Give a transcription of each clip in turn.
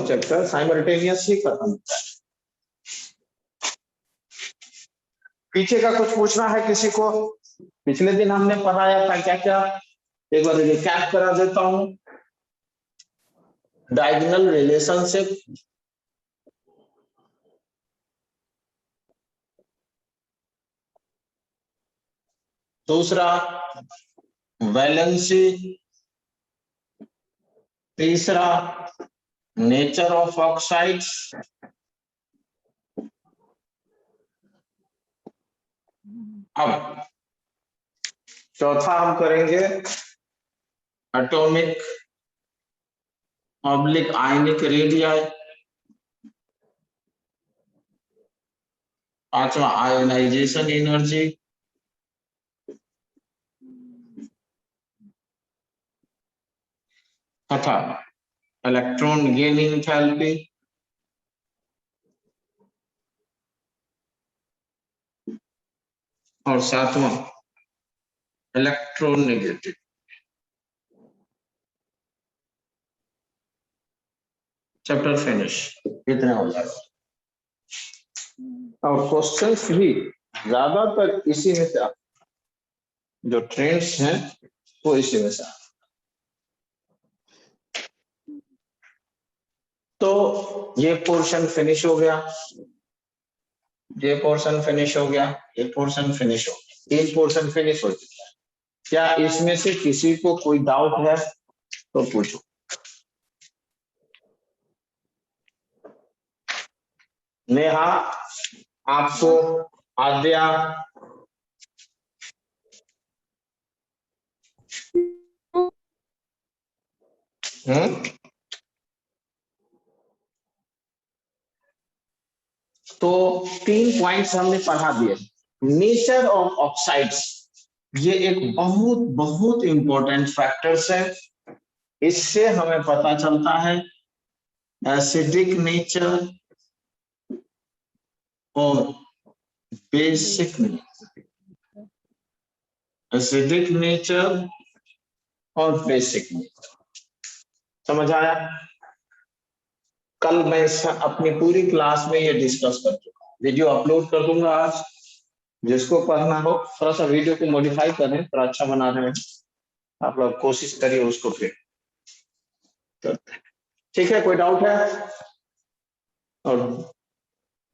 Chapter simultaneous ही खत्म होता है। पीछे का कुछ पूछना है किसी को? पिछले दिन हमने पढ़ाया था क्या क्या, एक बार रिकैप करा देता हूं। डायगोनल रिलेशनशिप, दूसरा वैलेंसी, तीसरा नेचर ऑफ ऑक्साइड्स, अब चौथा हम करेंगे एटॉमिक ऑब्लिक आयनिक रेडियाई, पांचवा आयोनाइजेशन एनर्जी, तथा इलेक्ट्रॉन गेन एंथैल्पी, और सातवां इलेक्ट्रोनेगेटिव। चैप्टर फिनिश, इतना हो जाएगा। और क्वेश्चंस भी ज्यादातर इसी में से, जो ट्रेंड्स हैं वो इसी में से। तो ये पोर्शन फिनिश हो गया, ये पोर्शन फिनिश हो गया, ये पोर्शन फिनिश हो गया, तीन पोर्शन फिनिश हो चुका है। क्या इसमें से किसी को कोई डाउट है तो पूछो। नेहा, आपको, आद्या, तो 3 पॉइंट्स हमने पढ़ा दिए। नेचर ऑफ ऑक्साइड्स, ये एक बहुत बहुत इंपॉर्टेंट फैक्टर्स है। इससे हमें पता चलता है एसिडिक नेचर और बेसिक नेचर, एसिडिक नेचर और बेसिक नेचर। समझ आया? कल मैं अपनी पूरी क्लास में ये डिस्कस कर चुका हूँ, वीडियो अपलोड कर दूंगा आज। जिसको पढ़ना हो थोड़ा सा वीडियो को मॉडिफाई करें, थोड़ा अच्छा बना रहे हैं आप लोग, कोशिश करिए उसको फिर। ठीक है, कोई डाउट है? और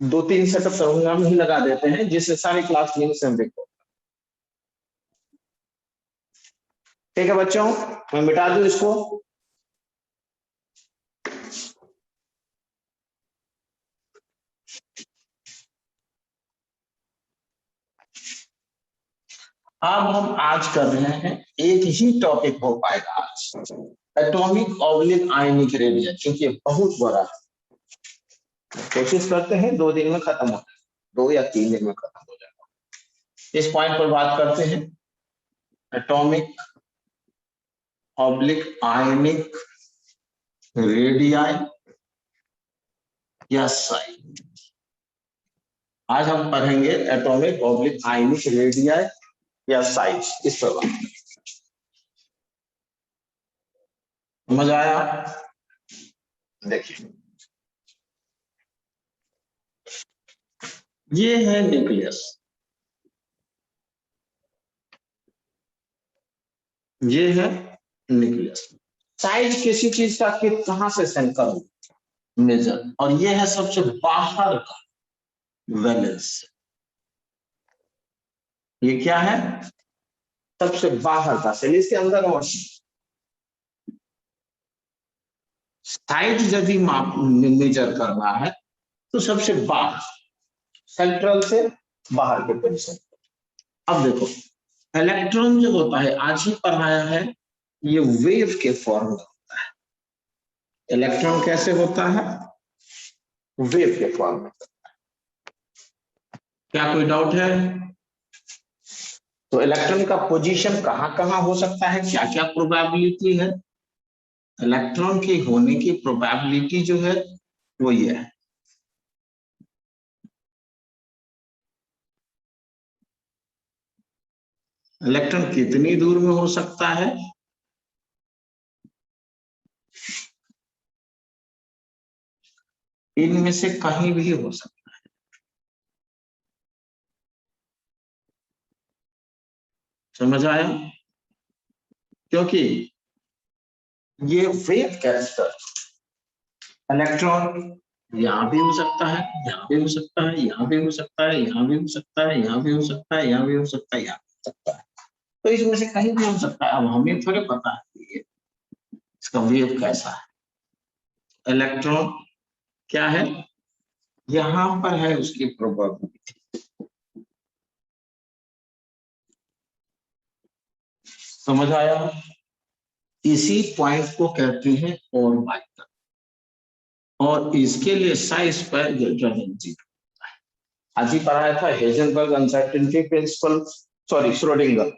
2-3 सेटअप हम ही लगा देते हैं जिससे सारी क्लास लिंक से देखो। ठीक है बच्चों, मैं मिटा दूं इसको। अब हम आज कर रहे हैं, एक ही टॉपिक हो पाएगा आज, एटॉमिक ऑब्लिक आयनिक रेडियस, क्योंकि बहुत बड़ा है। कोशिश करते हैं 2 दिन में खत्म हो जाए, 2 या 3 दिन में खत्म हो जाएगा। इस पॉइंट पर बात करते हैं, एटॉमिक ऑब्लिक आयनिक रेडियाई या साइट। आज हम पढ़ेंगे एटॉमिक ऑब्लिक आयनिक रेडियाई या साइट्स, इस पर बात। समझ आया? देखिए, ये है न्यूक्लियस, ये है न्यूक्लियस। साइज किसी चीज का कहां से सेंटर मेजर, और ये है सबसे बाहर का वैलेंस। ये क्या है? सबसे बाहर का सेल, इसके अंदर और साइज जब भी माप मेजर करना है तो सबसे बाहर, सेंट्रल से बाहर के पोजीशन। अब देखो, इलेक्ट्रॉन जो होता है, आज ही पढ़ाया है, ये वेव के फॉर्म में होता है। इलेक्ट्रॉन कैसे होता है? वेव के फॉर्म में। क्या कोई डाउट है? तो इलेक्ट्रॉन का पोजीशन कहां कहां हो सकता है, क्या क्या प्रोबेबिलिटी है? इलेक्ट्रॉन के होने की प्रोबेबिलिटी जो है वो ये है, इलेक्ट्रॉन कितनी दूर में हो सकता है? इनमें से कहीं भी हो सकता है। समझ आया? क्योंकि ये वेव कैरेक्टर इलेक्ट्रॉन यहाँ भी हो सकता है, यहाँ भी हो सकता है, यहाँ भी हो सकता है, यहाँ भी हो सकता है, यहाँ भी हो सकता है, यहाँ भी हो सकता है, यहाँ भी हो सकता है। तो इसमें से कहीं भी हो सकता है। अब हमें थोड़े पता है कि ये इसका वेव कैसा है। इलेक्ट्रॉन क्या है, यहां पर है उसकी प्रोबेबिलिटी। समझ आया? इसी पॉइंट को कहते हैं ऑर्बिटल, और इसके लिए साइज पर जीरो। आज ही पढ़ाया था Heisenberg uncertainty principle, sorry Schrodinger.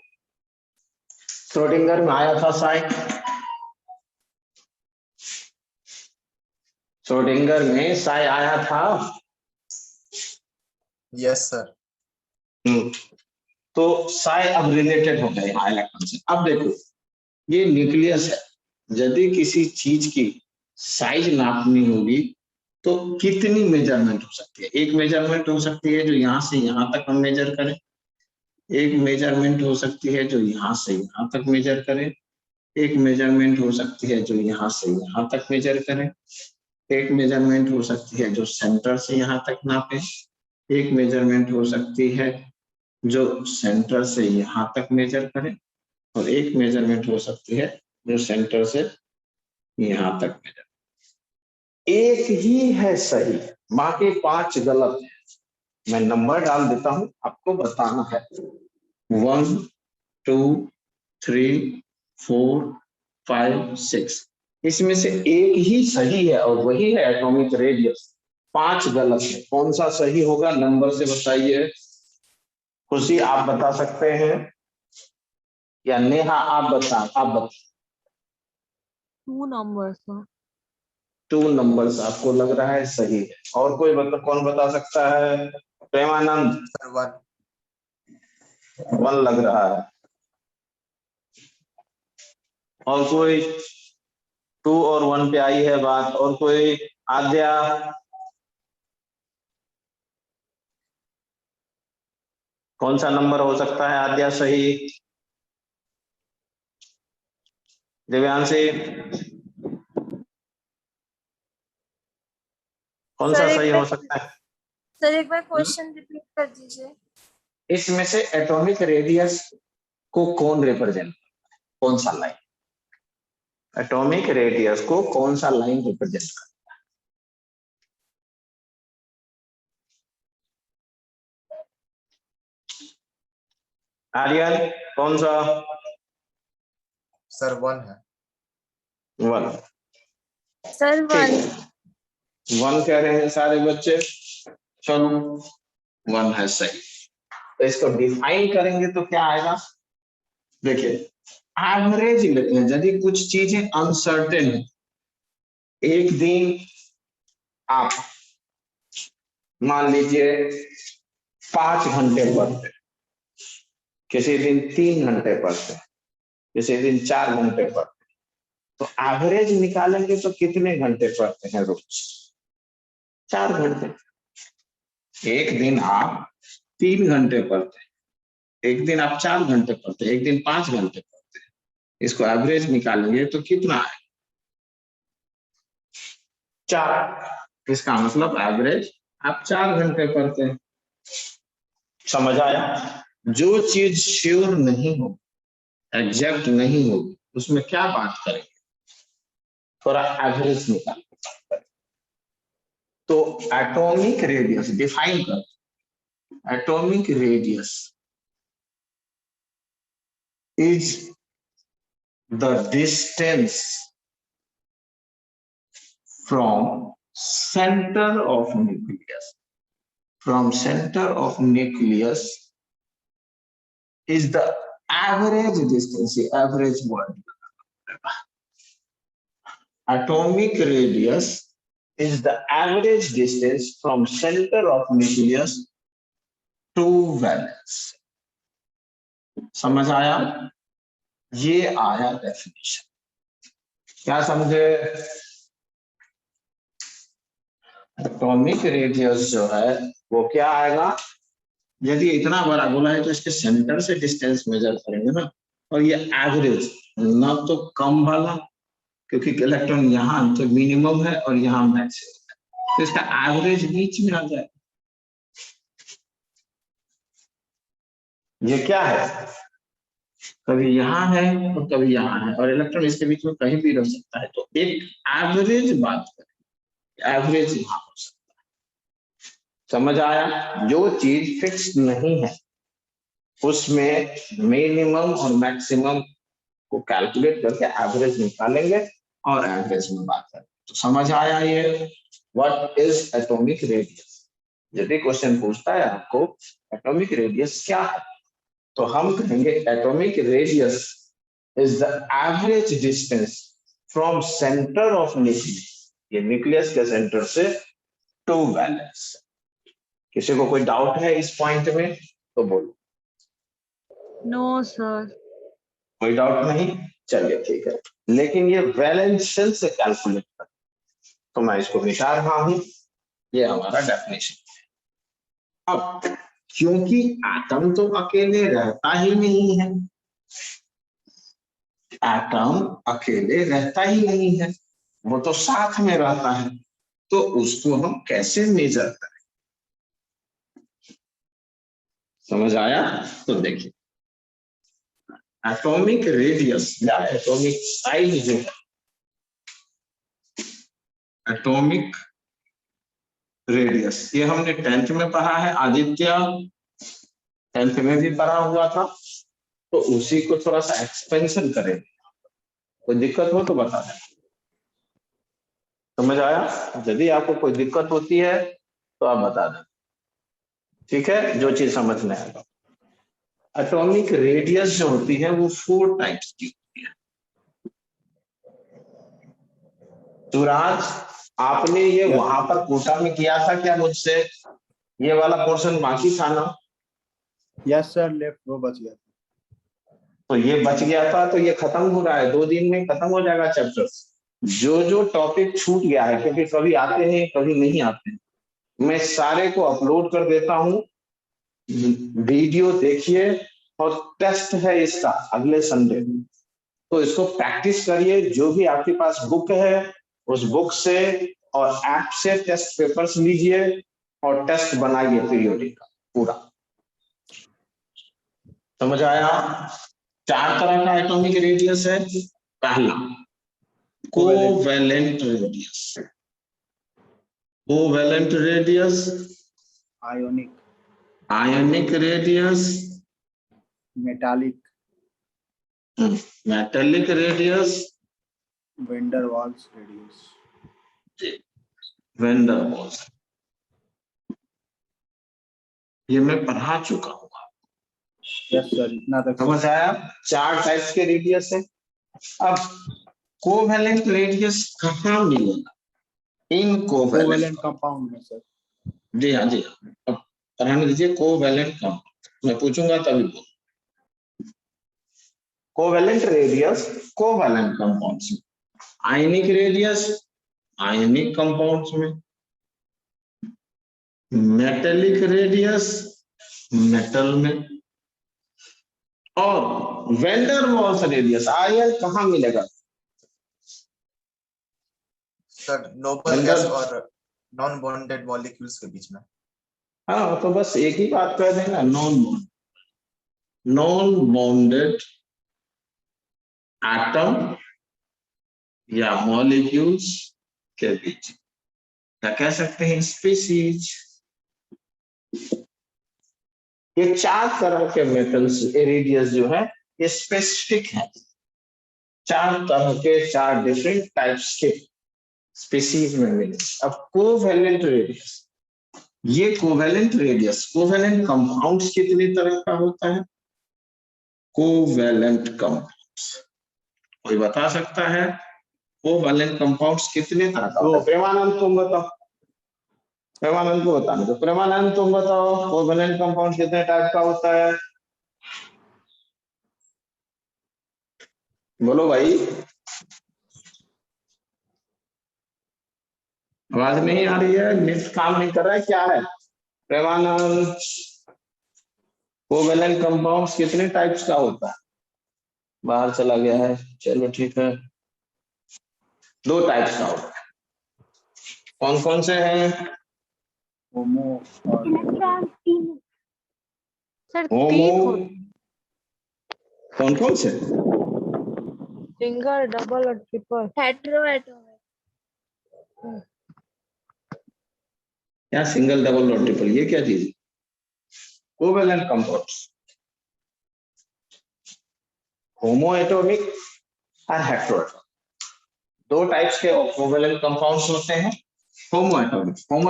Schrodinger में आया था साइज, श्रोडिंगर में साइ आया था। Yes sir. तो साइ अब रिलेटेड हो गए यहाँ इलेक्ट्रॉन से। अब देखो ये न्यूक्लियस है, यदि किसी चीज की साइज नापनी होगी तो कितनी मेजरमेंट हो सकती है? एक मेजरमेंट हो सकती है जो यहाँ से यहाँ तक हम मेजर करें, एक मेजरमेंट हो सकती है जो यहाँ से यहाँ तक मेजर करें, एक मेजरमेंट हो सकती है जो यहाँ से यहाँ तक मेजर करें, एक मेजरमेंट हो सकती है जो सेंटर से यहाँ तक नापे, एक मेजरमेंट हो सकती है जो सेंटर से यहाँ तक मेजर करें, और एक मेजरमेंट हो सकती है जो सेंटर से यहाँ तक मेजर। एक ही है सही, बाकी 5 गलत है। मैं नंबर डाल देता हूं, आपको बताना है। 1 2 3 4 5 6। इसमें से एक ही सही है और वही है एटॉमिक रेडियस। 5 गलत है। कौन सा सही होगा नंबर से बताइए। खुशी आप बता सकते हैं या नेहा आप बता? 2 numbers sir. 2 नंबर्स आपको लग रहा है सही है। और कोई कौन बता सकता है? प्रेमानंद? सर 1। 1 लग रहा है। और कोई? 2 और 1 पे आई है बात। और कोई? आद्या? कौन सा नंबर हो सकता है आद्या सही? दिव्यांशी कौन सा सही हो सकता है? सर एक बार क्वेश्चन रिपीट कर दीजिए। इसमें से एटॉमिक रेडियस को कौन रिप्रेजेंट, कौन सा लाइन? एटॉमिक रेडियस को कौन सा लाइन रिप्रेजेंट करता है? आर्यन कौन सा? सर 1 है। 1 सर 1। 1 कह रहे हैं सारे बच्चे। चलो 1 है सही। तो इसको डिफाइन करेंगे तो क्या आएगा? देखिए एवरेज लेते हैं। यदि कुछ चीजें अनसर्टेन है, एक दिन आप मान लीजिए 5 घंटे पढ़ते, किसी दिन 3 घंटे पढ़ते, किसी दिन 4 घंटे पढ़ते, तो एवरेज निकालेंगे तो कितने घंटे पढ़ते हैं रोज? 4 घंटे। एक दिन आप 3 घंटे पढ़ते, एक दिन आप 4 घंटे पढ़ते, एक दिन 5 घंटे पढ़ते। इसको एवरेज निकालेंगे तो कितना है? 4। इसका मतलब एवरेज आप 4 घंटे पढ़ते हैं। समझ आया? जो चीज श्योर नहीं हो, एग्जैक्ट नहीं होगी, उसमें क्या बात करेंगे? थोड़ा एवरेज निकाल के बात करें। तो एटॉमिक रेडियस डिफाइन कर, atomic radius is the distance from center of nucleus. From center of nucleus is the average distance. Average word. Atomic radius is the average distance from center of nucleus to valence. समझ आया? ये आया definition. क्या समझे? Atomic radius जो है वो क्या आएगा, यदि इतना बड़ा बोला है तो इसके सेंटर से डिस्टेंस मेजर करेंगे ना, और ये एवरेज ना तो कम वाला, क्योंकि इलेक्ट्रॉन यहाँ तो मिनिमम है और यहाँ मैक्सिमम है, तो इसका एवरेज बीच में आ जाए। ये क्या है, कभी यहाँ है और कभी यहाँ है, और इलेक्ट्रॉन इसके बीच में कहीं भी रह सकता है, तो एक एवरेज बात करें, एवरेज यहाँ हो सकता है। समझ आया, जो चीज फिक्स नहीं है उसमें मिनिमम और मैक्सिमम को कैलकुलेट करके एवरेज निकालेंगे और एवरेज में बात करें। तो समझ आया ये व्हाट इज एटॉमिक रेडियस। यदि क्वेश्चन पूछता है आपको एटॉमिक रेडियस क्या है, तो हम कहेंगे atomic radius is the average distance from centre of nucleus, ये न्यूक्लियस के सेंटर से टू वैलेंस। किसी को कोई डाउट है इस पॉइंट में तो बोलो। No sir. कोई डाउट नहीं, चलिए ठीक है। लेकिन ये वैलेंस शेल से कैलकुलेट कर, तो मैं इसको मिटा रहा हूं, ये हमारा डेफिनेशन है। अब क्योंकि एटम तो अकेले रहता ही नहीं है, एटम अकेले रहता ही नहीं है, वो तो साथ में रहता है, तो उसको हम कैसे मेजर करें, समझ आया? तो देखिए एटॉमिक रेडियस या एटॉमिक साइज जो है, एटॉमिक रेडियस ये हमने 10th में पढ़ा है, आदित्य 10th में भी पढ़ा हुआ था, तो उसी को थोड़ा सा एक्सपेंशन करें, कोई दिक्कत हो तो बता दें। समझ आया? यदि आपको कोई दिक्कत होती है तो आप बता दें, ठीक है, जो चीज समझ में आएगा। एटॉमिक रेडियस जो होती है वो 4 टाइप्स की होती है। सुराज, आपने ये वहां पर कोटा में किया था क्या मुझसे, ये वाला पोर्शन बाकी था ना? यस सर, लेफ्ट वो बच गया। तो ये बच गया था, तो ये खत्म हो रहा है, 2 दिन में खत्म हो जाएगा चैप्टर। जो जो टॉपिक छूट गया है, क्योंकि कभी आते हैं कभी नहीं आते हैं, मैं सारे को अपलोड कर देता हूँ, वीडियो देखिए, और टेस्ट है इसका अगले संडे, तो इसको प्रैक्टिस करिए। जो भी आपके पास बुक है उस बुक से और ऐप से टेस्ट पेपर्स लीजिए और टेस्ट बनाइए पीरियोडिक का पूरा। समझ आया? 4 तरह का एटॉमिक रेडियस है। पहला covalent radius, covalent radius, ionic, ionic radius, metallic, metallic radius, van der Waals radius. Van der Waals, ये मैं पढ़ा चुका हूँ। यस सर, इतना तक समझ आया? 4 टाइप्स के रेडियस है। अब कोवैलेंट रेडियस कहाँ मिलेगा? इन कोवेलेंट कंपाउंड में सर। जी हाँ जी हाँ, अब पढ़ाने दीजिए। कोवैलेंट कंपाउंड मैं पूछूंगा तभी बोल। कोवैलेंट रेडियस कोवैलेंट कंपाउंड्स में, आयनिक रेडियस आयनिक कंपाउंड्स में, मेटेलिक रेडियस मेटल में, और वेंडर वाल्स रेडियस आयन कहाँ मिलेगा? सर नोबल गैस और नॉन बॉन्डेड मॉलिक्यूल्स के बीच में। हाँ, तो बस एक ही बात कर देना, non bond, non bonded atom या मॉलिक्यूल्स के बीच, क्या कह सकते हैं, स्पीसीज। ये 4 तरह के मेटल्स रेडियस जो है ये स्पेसिफिक है, 4 तरह के 4 डिफरेंट टाइप्स के स्पीसीज में मिले। अब कोवैलेंट रेडियस, ये कोवैलेंट रेडियस, कोवैलेंट कंपाउंड्स कितने तरह का होता है? कोवैलेंट कंपाउंड्स कोई बता सकता है? कोवैलेंट कंपाउंड्स कितने तरह का होता है? प्रेमानंद तुम बताओ, प्रेमानंद को बताना, तो प्रेमानंद तुम बताओ कोवैलेंट कंपाउंड कितने टाइप का होता है? बोलो भाई। आवाज नहीं आ रही है, नेट काम नहीं कर रहा है, क्या है प्रेमानंद? कोवेलेंट कंपाउंड्स कितने टाइप्स का होता है? बाहर चला गया है, चलो ठीक है, 2 टाइप्स का होता है। कौन कौन से हैं? होमो और सर होमो, 3 होते, कौन कौन से? सिंगल, डबल और ट्रिपल। Hetero atomic. क्या सिंगल, डबल और ट्रिपल, ये क्या चीज? कोवेलेंट कंपाउंड्स, होमो एटॉमिक और हेटेरोएटॉमिक, 2 टाइप्स के कोवेलेंट कंपाउंड्स होते हैं। होमो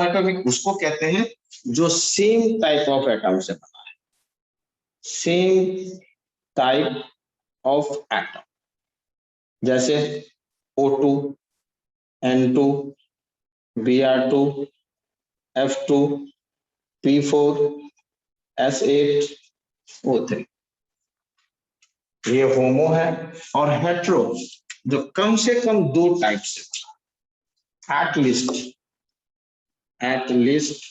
एटॉमिक उसको कहते हैं जो सेम टाइप ऑफ एटम से बना है, सेम टाइप ऑफ एटम, जैसे O2, N2, Br2, F2, P4, S8, O3, ये होमो है। और हेट्रो जो कम से कम 2 टाइप से बना, at least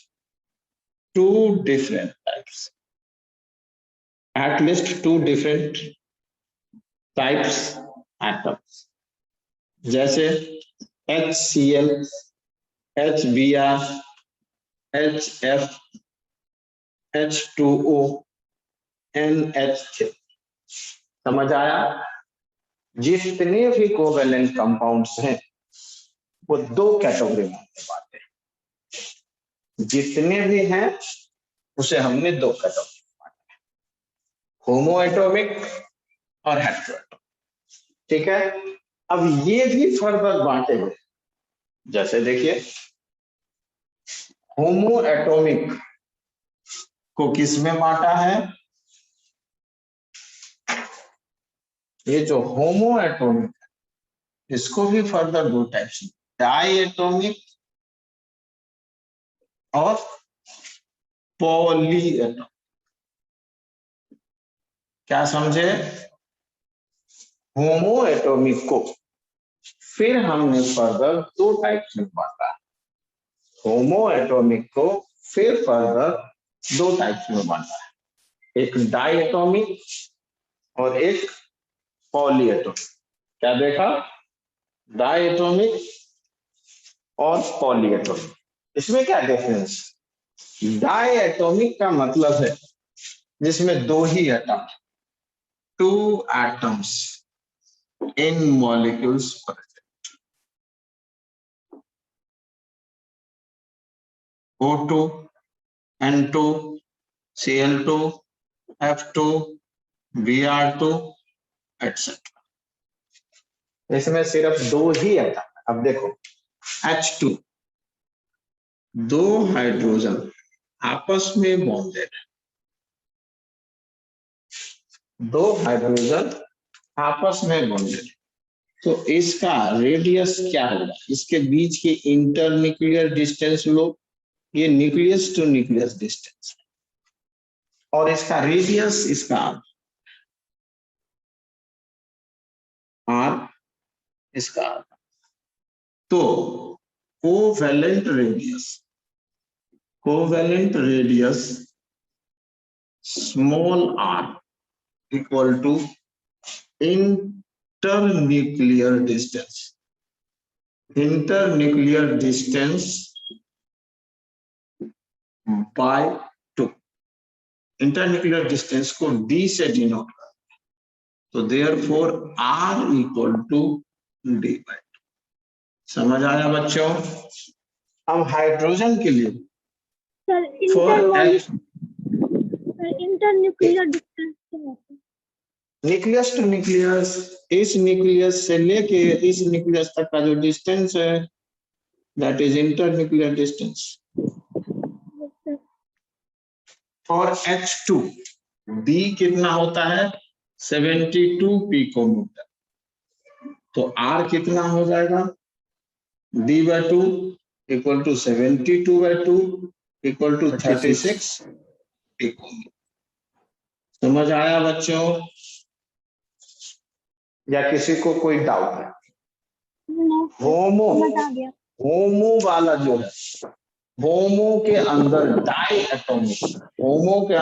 2 different types, at least 2 different types atoms, जैसे HCl, HBr, HF, H2O, NH3। समझ आया? जितने भी कोवेलेंट कंपाउंड्स हैं वो 2 कैटेगरी में बांटे हैं, जितने भी हैं उसे हमने 2 कैटेगरी में बांटा है, होमो एटॉमिक और हेटेरोएटॉमिक। ठीक है, अब ये भी फर्दर बांटे गए, जैसे देखिए होमो एटॉमिक को किस में बांटा है? ये जो होमो एटॉमिक है इसको भी फर्दर 2 टाइप्स, डाई एटॉमिक और पॉली एटॉमिक। क्या समझे? होमो एटॉमिक को फिर हमने फर्दर 2 टाइप्स में बांटा है, होमो एटॉमिक को फिर फर्दर 2 टाइप्स में बांटा है, एक डाई एटॉमिक और एक पॉली एटॉमिक। क्या देखा? डाई एटॉमिक और पॉली एटॉमिक, इसमें क्या डिफरेंस? डाई एटॉमिक का मतलब है जिसमें 2 ही atom, 2 atoms in molecules present, O2, N2, Cl2, F2, Br2, etc। इसमें सिर्फ 2 ही एटम। अब देखो H2, 2 हाइड्रोजन आपस में बॉन्डेड, 2 हाइड्रोजन आपस में बॉन्डेड, तो इसका रेडियस क्या होगा? इसके बीच की इंटरन्यूक्लियर डिस्टेंस लो, ये न्यूक्लियस टू न्यूक्लियस डिस्टेंस, और इसका रेडियस, इसका आर, इसका आर। तो covalent radius small r equal to internuclear distance by 2। Internuclear distance को d से डिनोट कर, तो therefore r equal to d by 2। समझ आया बच्चों? अब हाइड्रोजन के लिए internuclear distance nucleus to nucleus, इस न्यूक्लियस से लेके इस न्यूक्लियस तक का जो डिस्टेंस है दैट इज इंटरन्यूक्लियर डिस्टेंस। और H2 D कितना होता है? 72 पिकोमीटर, तो R कितना हो जाएगा? D by 2 equal to 72 by 2 equal to 36 picometre. समझ आया बच्चों? या किसी को कोई डाउट है? होमो होमो वाला जो है, होमो के अंदर डाई एटॉमिक, होमो के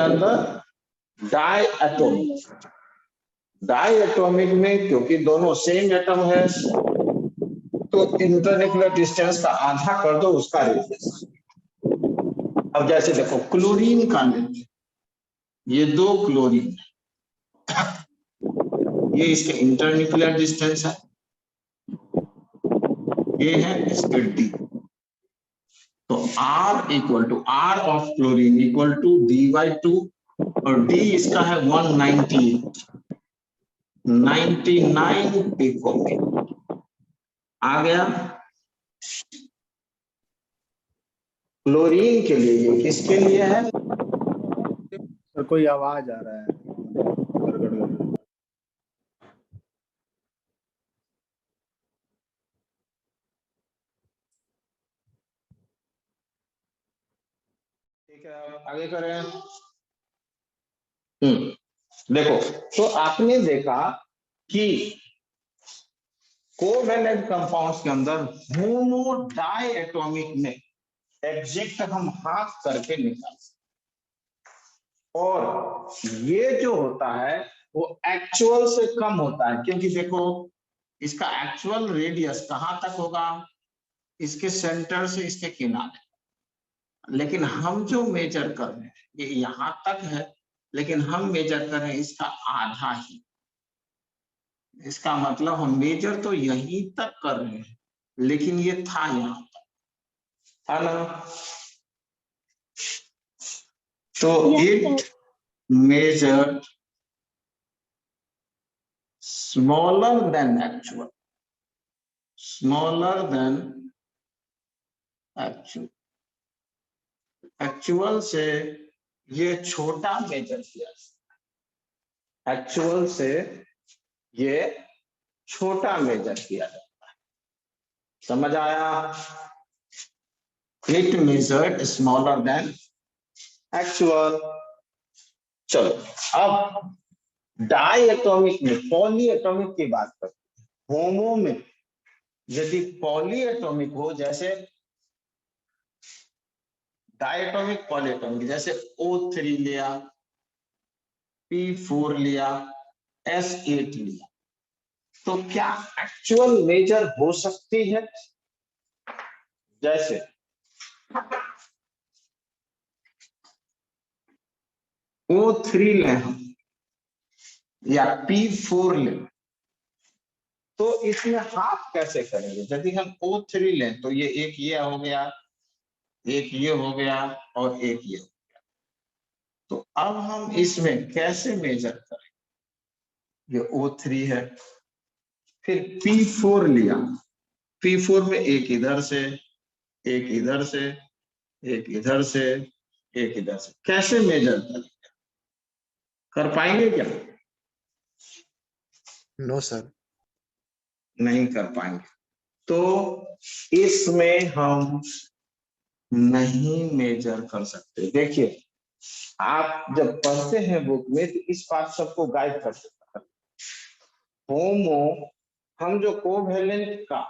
अंदर डाई एटॉमिक, डाई एटॉमिक में क्योंकि दोनों सेम एटम है तो इंटरन्यूक्लियर डिस्टेंस का आधा कर दो उसका रेडियस। अब जैसे देखो क्लोरीन का लेते, ये 2 क्लोरीन, ये इसके इंटरन्यूक्लियर डिस्टेंस है, ये है इसके डी। तो R equal to R of chlorine equal to D/2 और D इसका है 199 पिकोमीटर आ गया। क्लोरीन के लिए, ये किसके लिए है? सर कोई आवाज आ रहा है, गड़गड़ गड़गड़। ठीक है, आगे करें। देखो, तो आपने देखा कि कोवेलेंट कंपाउंड्स के अंदर होमो डाई एटॉमिक में एग्जैक्ट हम हाथ करके निकाल सकते, और ये जो होता है वो एक्चुअल से कम होता है, क्योंकि देखो इसका एक्चुअल रेडियस कहां तक होगा, इसके सेंटर से इसके किनारे, लेकिन हम जो मेजर कर रहे हैं ये यहां तक है, लेकिन हम मेजर कर रहे हैं इसका आधा ही। इसका मतलब हम मेजर तो यहीं तक कर रहे हैं, लेकिन ये था यहां तक, है ना? तो it measure smaller than actual, smaller than actual, actual से ये छोटा मेजर किया, एक्चुअल से ये छोटा मेजर किया जाता है। समझ आया? It measured smaller than actual. चलो अब डाई एटॉमिक में पॉली एटॉमिक की बात करते हैं। होमो में यदि पॉली एटॉमिक हो, जैसे डाई एटॉमिक पॉली एटॉमिक, जैसे O3 लिया, P4 लिया, S8 लिया, तो क्या एक्चुअल मेजर हो सकती है? जैसे O3 ले हम या P4 ले, तो इसमें हाफ कैसे करेंगे? यदि हम O3 लें तो ये एक ये हो गया, एक ये हो गया और एक ये हो गया, तो अब हम इसमें कैसे मेजर करें? ये O3 है, फिर P4 लिया, P4 में एक इधर से, एक इधर से, एक इधर से, एक इधर से, कैसे मेजर करें? कर पाएंगे क्या? No, sir. नहीं कर पाएंगे। तो इसमें हम नहीं मेजर कर सकते। देखिए, आप जब पढ़ते हैं बुक में तो इस बात सबको गाइड कर सकता है। होमो हम जो कोवेलेंट का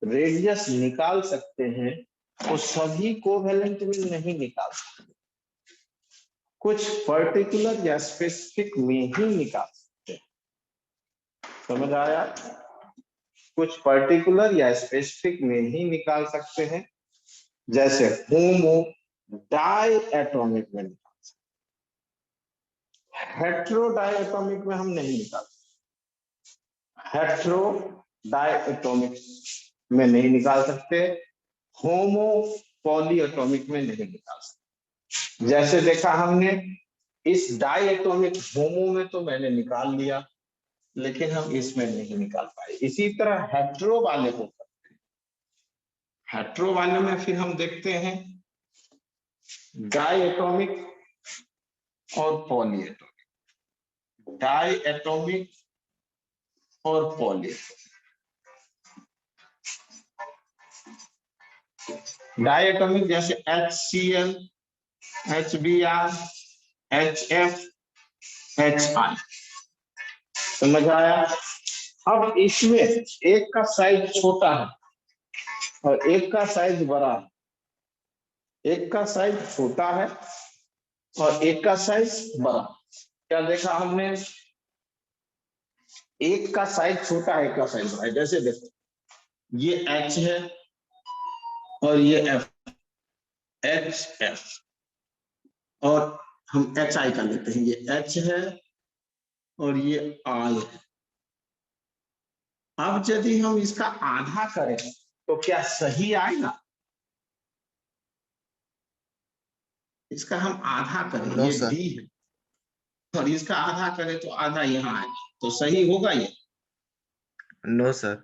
रेडियस निकाल सकते हैं वो सभी कोवेलेंट में नहीं निकाल सकते, कुछ पर्टिकुलर या स्पेसिफिक में ही निकाल सकते हैं। समझ आया? कुछ पर्टिकुलर या स्पेसिफिक में ही निकाल सकते हैं, जैसे होमो डाई एटॉमिक में निकाल सकते, हेट्रो डाई एटॉमिक में हम नहीं निकाल सकते, हेट्रो डाई एटॉमिक में नहीं निकाल सकते, होमो पॉली एटॉमिक में नहीं निकाल सकते। जैसे देखा हमने, इस डाई एटॉमिक होमो में तो मैंने निकाल लिया, लेकिन हम इसमें नहीं निकाल पाए। इसी तरह हेट्रो वाले को करते हैं, हेट्रो वाले में फिर हम देखते हैं डाई एटॉमिक और पॉली एटॉमिक, डाई एटॉमिक और पॉली एटॉमिक। डाई एटॉमिक जैसे HCl, HBr, HF, HI। समझ आया? अब इसमें एक का साइज छोटा है और एक का साइज बड़ा है, एक का साइज छोटा है और एक का साइज बड़ा। क्या देखा हमने? एक का साइज छोटा है, एक का साइज बड़ा है। जैसे देखो, ये H है और ये F, HF, और हम HI का लेते हैं। ये H है और ये I है। अब यदि हम इसका आधा करें तो क्या सही आएगा? इसका हम आधा करें, नो ये सर। D है, और इसका आधा करें तो आधा यहाँ आएगा, तो सही होगा ये? नो सर,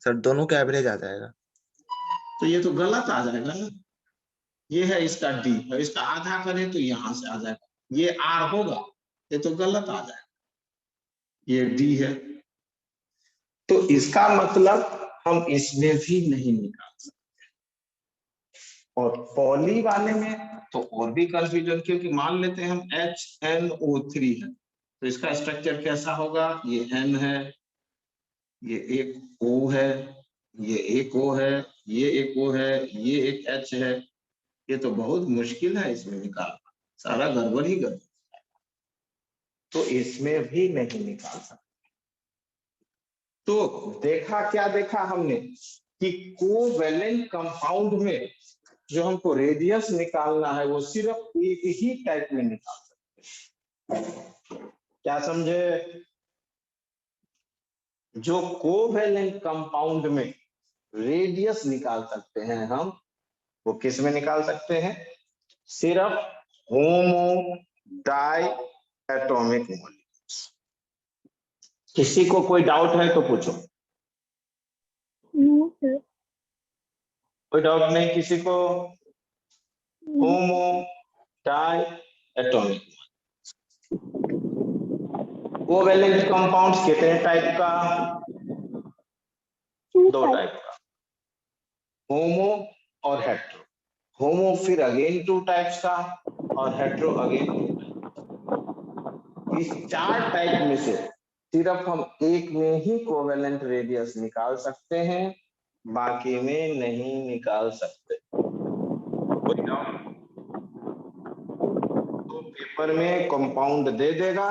सर दोनों का एवरेज आ जाएगा। तो ये तो गलत आ जाएगा ना। ये है इसका D और इसका आधा करें तो यहाँ से आ जाएगा, ये R होगा, ये तो गलत आ जाएगा, ये D है। तो इसका मतलब हम इसमें भी नहीं निकाल सकते। और पॉली वाले में तो और भी कंफ्यूजन, क्योंकि मान लेते हैं हम HNO3 है, तो इसका स्ट्रक्चर कैसा होगा? ये N है, ये एक O है, ये एक O है, ये एक O है, ये एक H है। ये तो बहुत मुश्किल है इसमें निकालना, सारा गड़बड़ ही गड़बड़। तो इसमें भी नहीं निकाल सकते। तो देखा, क्या देखा हमने कि कोवेलेंट कंपाउंड में जो हमको रेडियस निकालना है वो सिर्फ एक ही टाइप में निकाल सकते हैं। क्या समझे? जो कोवेलेंट कंपाउंड में रेडियस निकाल सकते हैं हम, वो किस में निकाल सकते हैं? सिर्फ होमो डाई एटॉमिक मॉलिक्यूल्स। किसी को कोई डाउट है तो पूछो। No, sir. कोई डाउट नहीं किसी को? होमो डाई एटॉमिक। कोवेलेंट कंपाउंड्स कितने टाइप का? दो टाइप का, होमो और हेट्रो। होमो फिर अगेन 2 टाइप्स का और हेट्रो अगेन 2 टाइप। इस 4 टाइप में से सिर्फ हम एक में ही कोवेलेंट रेडियस निकाल सकते हैं, बाकी में नहीं निकाल सकते। तो पेपर में कंपाउंड दे देगा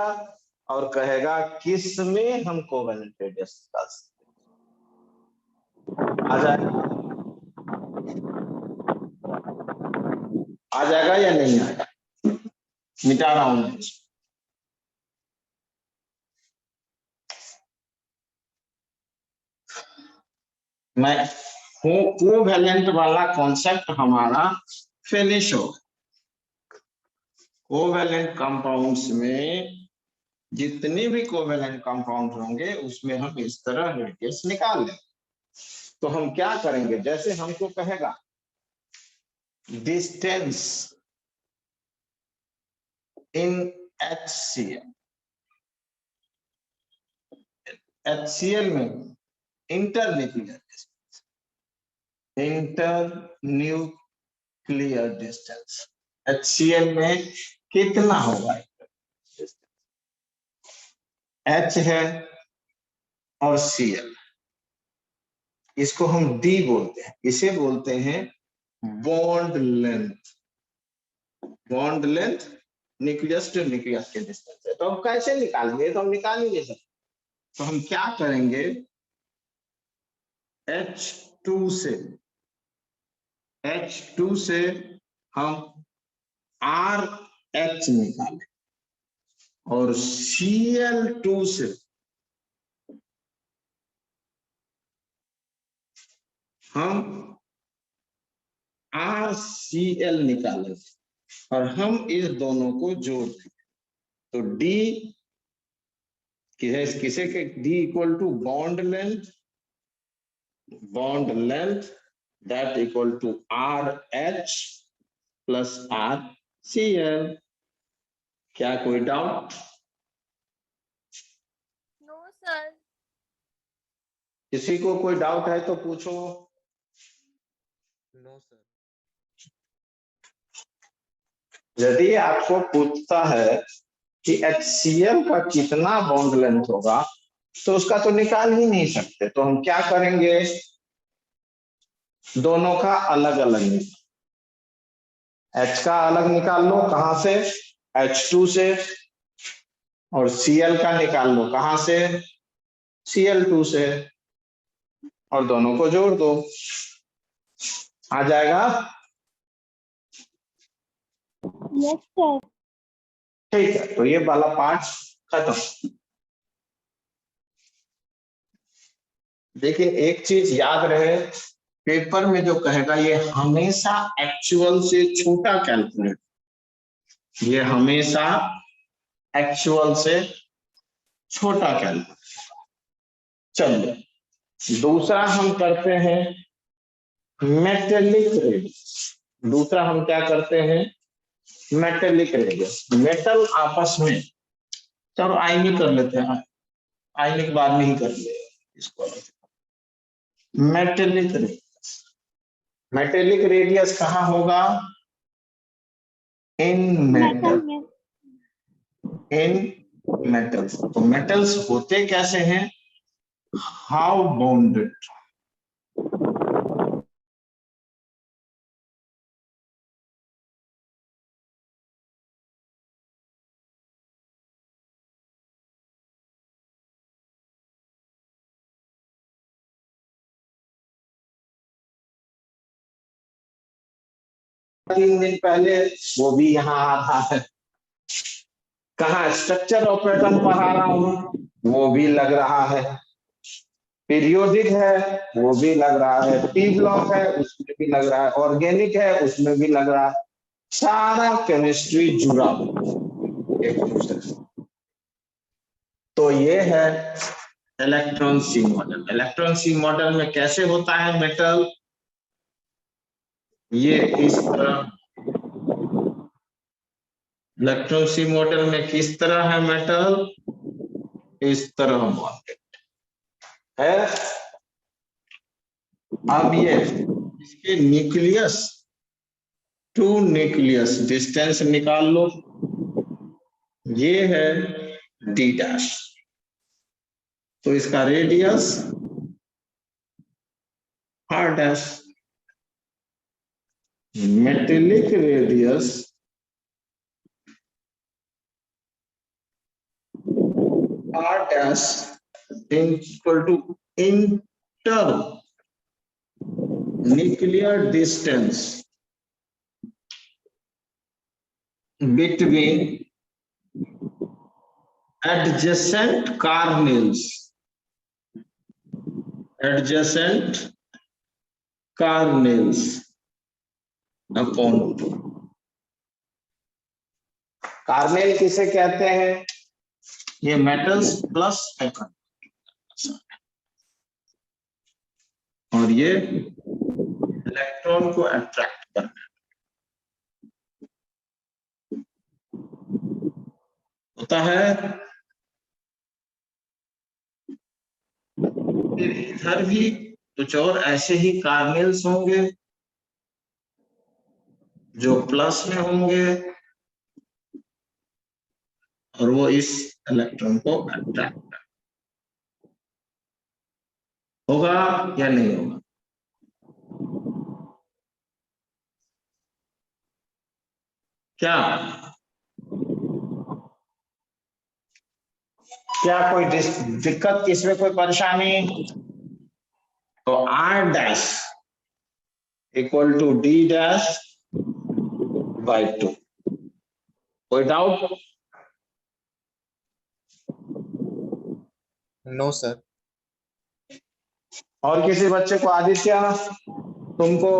और कहेगा किस में हम कोवेलेंट रेडियस निकाल सकते हैं। आ जाएगा या नहीं आएगा? मिटा रहा हूं मैं। मैं कोवेलेंट वाला कॉन्सेप्ट हमारा फिनिश हो। कोवेलेंट कंपाउंड्स में जितने भी कोवेलेंट कंपाउंड होंगे उसमें हम इस तरह रेडियस निकाल लें। तो हम क्या करेंगे? जैसे हमको कहेगा डिस्टेंस इन HCl, HCl में internuclear distance, internuclear distance HCl में कितना होगा? H है और Cl, इसको हम D बोलते हैं, इसे बोलते हैं bond length. Bond length nucleus to nucleus के डिस्टेंस है। तो हम कैसे निकालेंगे? तो हम निकाल ही नहीं सकते। तो हम क्या करेंगे? H2 से हम RH निकालें और Cl2 से हम RCl निकालें और हम इस दोनों को जोड़ दें। तो D किसे के D equal to bond length that equal to RH plus RCl। क्या कोई डाउट? No, sir. किसी को कोई डाउट है तो पूछो। No sir. यदि आपको पूछता है कि HCl का कितना बॉन्ड लेंथ होगा तो उसका तो निकाल ही नहीं सकते, तो हम क्या करेंगे, दोनों का अलग अलग निकाल, H का अलग निकाल लो, कहां से, H2 से, और Cl का निकाल लो, कहां से, Cl2 से, और दोनों को जोड़ दो, आ जाएगा। Yes sir. ठीक है, तो ये वाला पार्ट खत्म। लेकिन एक चीज याद रहे, पेपर में जो कहेगा ये हमेशा एक्चुअल से छोटा कैलकुलेट, ये हमेशा एक्चुअल से छोटा कैलकुलेट। चलिए दूसरा हम करते हैं मेटेलिक रेडियस। दूसरा हम क्या करते हैं, मेटेलिक रेडियस। मेटल आपस में, चलो आयनिक कर लेते हैं, आयनिक बाद में ही कर ले इसको। मेटेलिक रेडियस, मेटेलिक रेडियस कहाँ होगा, इन मेटल, मेटल में। इन मेटल्स। तो मेटल्स होते कैसे हैं, हाउ बॉन्डेड, तीन दिन पहले वो भी यहाँ आ रहा है, कहा स्ट्रक्चर ऑफ एटम पढ़ा रहा हूं, वो भी लग रहा है, पीरियोडिक है वो भी लग रहा है, टी ब्लॉक है उसमें भी लग रहा है, ऑर्गेनिक है उसमें भी लग रहा है, सारा केमिस्ट्री जुड़ा एक दूसरे से। तो ये है इलेक्ट्रॉन सी मॉडल। इलेक्ट्रॉन सी मॉडल में कैसे होता है मेटल, ये इस तरह, इलेक्ट्रॉन सी मॉडल में किस तरह है मेटल, इस तरह बॉन्डेड है। अब ये इसके न्यूक्लियस टू न्यूक्लियस डिस्टेंस निकाल लो, ये है डी डैश, तो इसका radius R dash. Metallic radius R dash equal to inter nuclear distance between adjacent kernels, adjacent kernels upon two। Kernel किसे कहते हैं, ये मेटल्स प्लस एटम, और ये इलेक्ट्रॉन को अट्रैक्ट करना होता है। फिर इधर भी कुछ और ऐसे ही कार्नेल्स होंगे जो प्लस में होंगे, और वो इस इलेक्ट्रॉन को अट्रैक्ट होगा या नहीं होगा। क्या क्या कोई दिक्कत, इसमें कोई परेशानी, तो R dash equal to D dash by 2, कोई डाउट, No, sir. और किसी बच्चे को, आदित्य तुमको,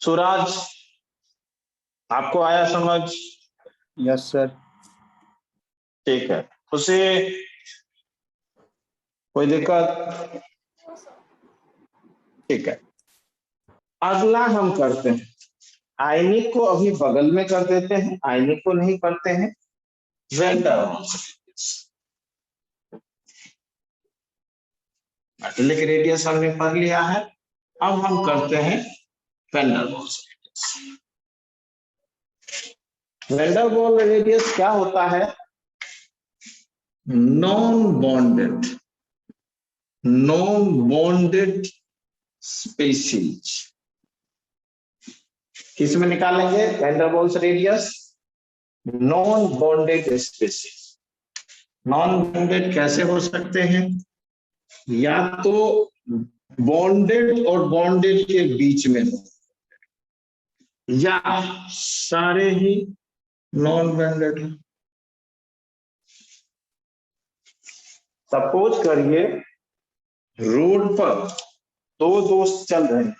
सूरज आपको आया समझ, यस सर। ठीक है, खुशी कोई दिक्कत, ठीक है। अगला हम करते हैं, आयनिक को अभी बगल में कर देते हैं, आयनिक को नहीं करते हैं, वेन डायमंड्स। मेटेलिक रेडियस हमने पढ़ लिया है। अब हम करते हैं van der Waals radius. Van der Waals radius क्या होता है? Non bonded species. किस में निकालेंगे van der Waals radius? Non bonded species. Non bonded कैसे हो सकते हैं? या तो बॉन्डेड और बॉन्डेड के बीच में हो, या सारे ही नॉन बॉन्डेड हो। सपोज करिए रोड पर दो दोस्त चल रहे हैं,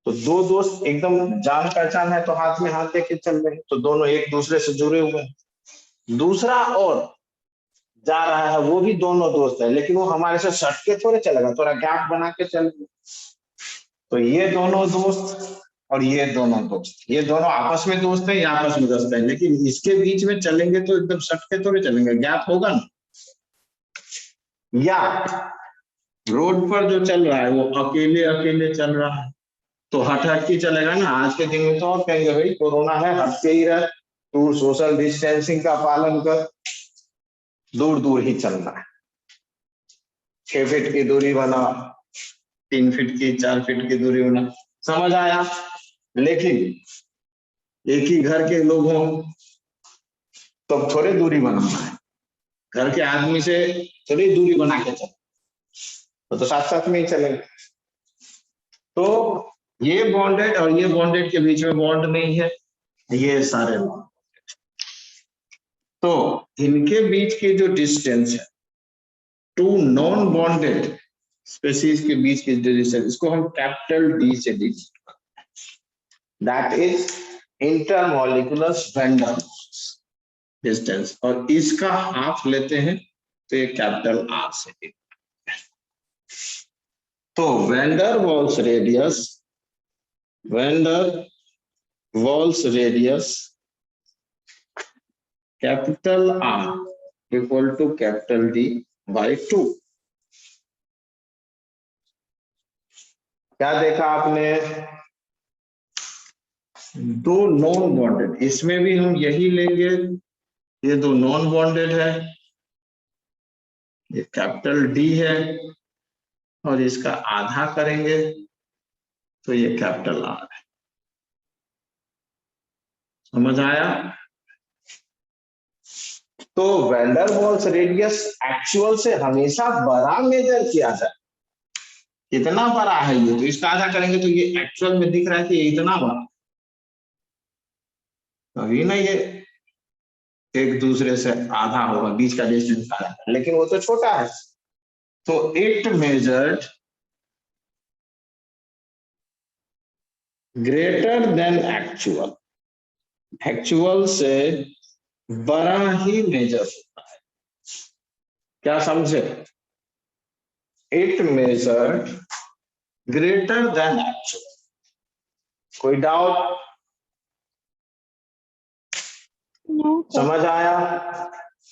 तो दो दोस्त एकदम जान पहचान है, तो हाथ में हाथ लेके चल रहे हैं, तो दोनों एक दूसरे से जुड़े हुए हैं। दूसरा और जा रहा है, वो भी दोनों दोस्त है, लेकिन वो हमारे से सट के थोड़े चलेगा, थोड़ा गैप बना के चल। तो ये दोनों दोस्त और ये दोनों दोस्त, ये दोनों आपस में दोस्त है, ये आपस में दोस्त है, लेकिन इसके बीच में चलेंगे तो एकदम सट के थोड़े चलेंगे, गैप होगा ना। या रोड पर जो चल रहा है वो अकेले अकेले चल रहा है, तो हट हट के चलेगा ना। आज के दिन में तो और कहेंगे भाई कोरोना है, हट के ही रह, तू सोशल डिस्टेंसिंग का पालन कर, दूर दूर ही चलना है, 6 फीट की दूरी बना, 3 फीट की, 4 फीट की दूरी बना, समझ आया। लेकिन एक ही घर के लोग हों तो थोड़े दूरी बनाना है, घर के आदमी से थोड़ी दूरी बना के चल, तो साथ साथ में ही चलेंगे। तो ये बॉन्डेड और ये बॉन्डेड के बीच में बॉन्ड नहीं है, ये सारे बॉन्ड। तो इनके बीच की जो डिस्टेंस है, टू नॉन बॉन्डेड स्पीशीज के बीच की डिस्टेंस, इसको हम कैपिटल डी से डिनोट करते हैं, that is intermolecular van der Waals distance, और इसका हाफ लेते हैं तो ये कैपिटल आर से डिनोट करते हैं। तो van der Waals radius capital R equal to capital D by 2। क्या देखा आपने? दो नॉन बॉन्डेड, इसमें भी हम यही लेंगे, ये दो नॉन बॉन्डेड है, ये कैपिटल डी है, और इसका आधा करेंगे तो ये कैपिटल आर है। समझ आया? तो van der Waals radius actual से हमेशा बड़ा मेजर किया जाए, कितना बड़ा है ये, तो इसका आधा करेंगे तो ये एक्चुअल में दिख रहा है कि ये इतना बड़ा, अभी ना ये एक दूसरे से आधा होगा, बीच का डिस्टेंस आधा, लेकिन वो तो छोटा है। तो it measured greater than actual, actual से बड़ा ही मेजर होता है। क्या समझे? It measured greater than actual. कोई डाउट? No, sir. समझ आया?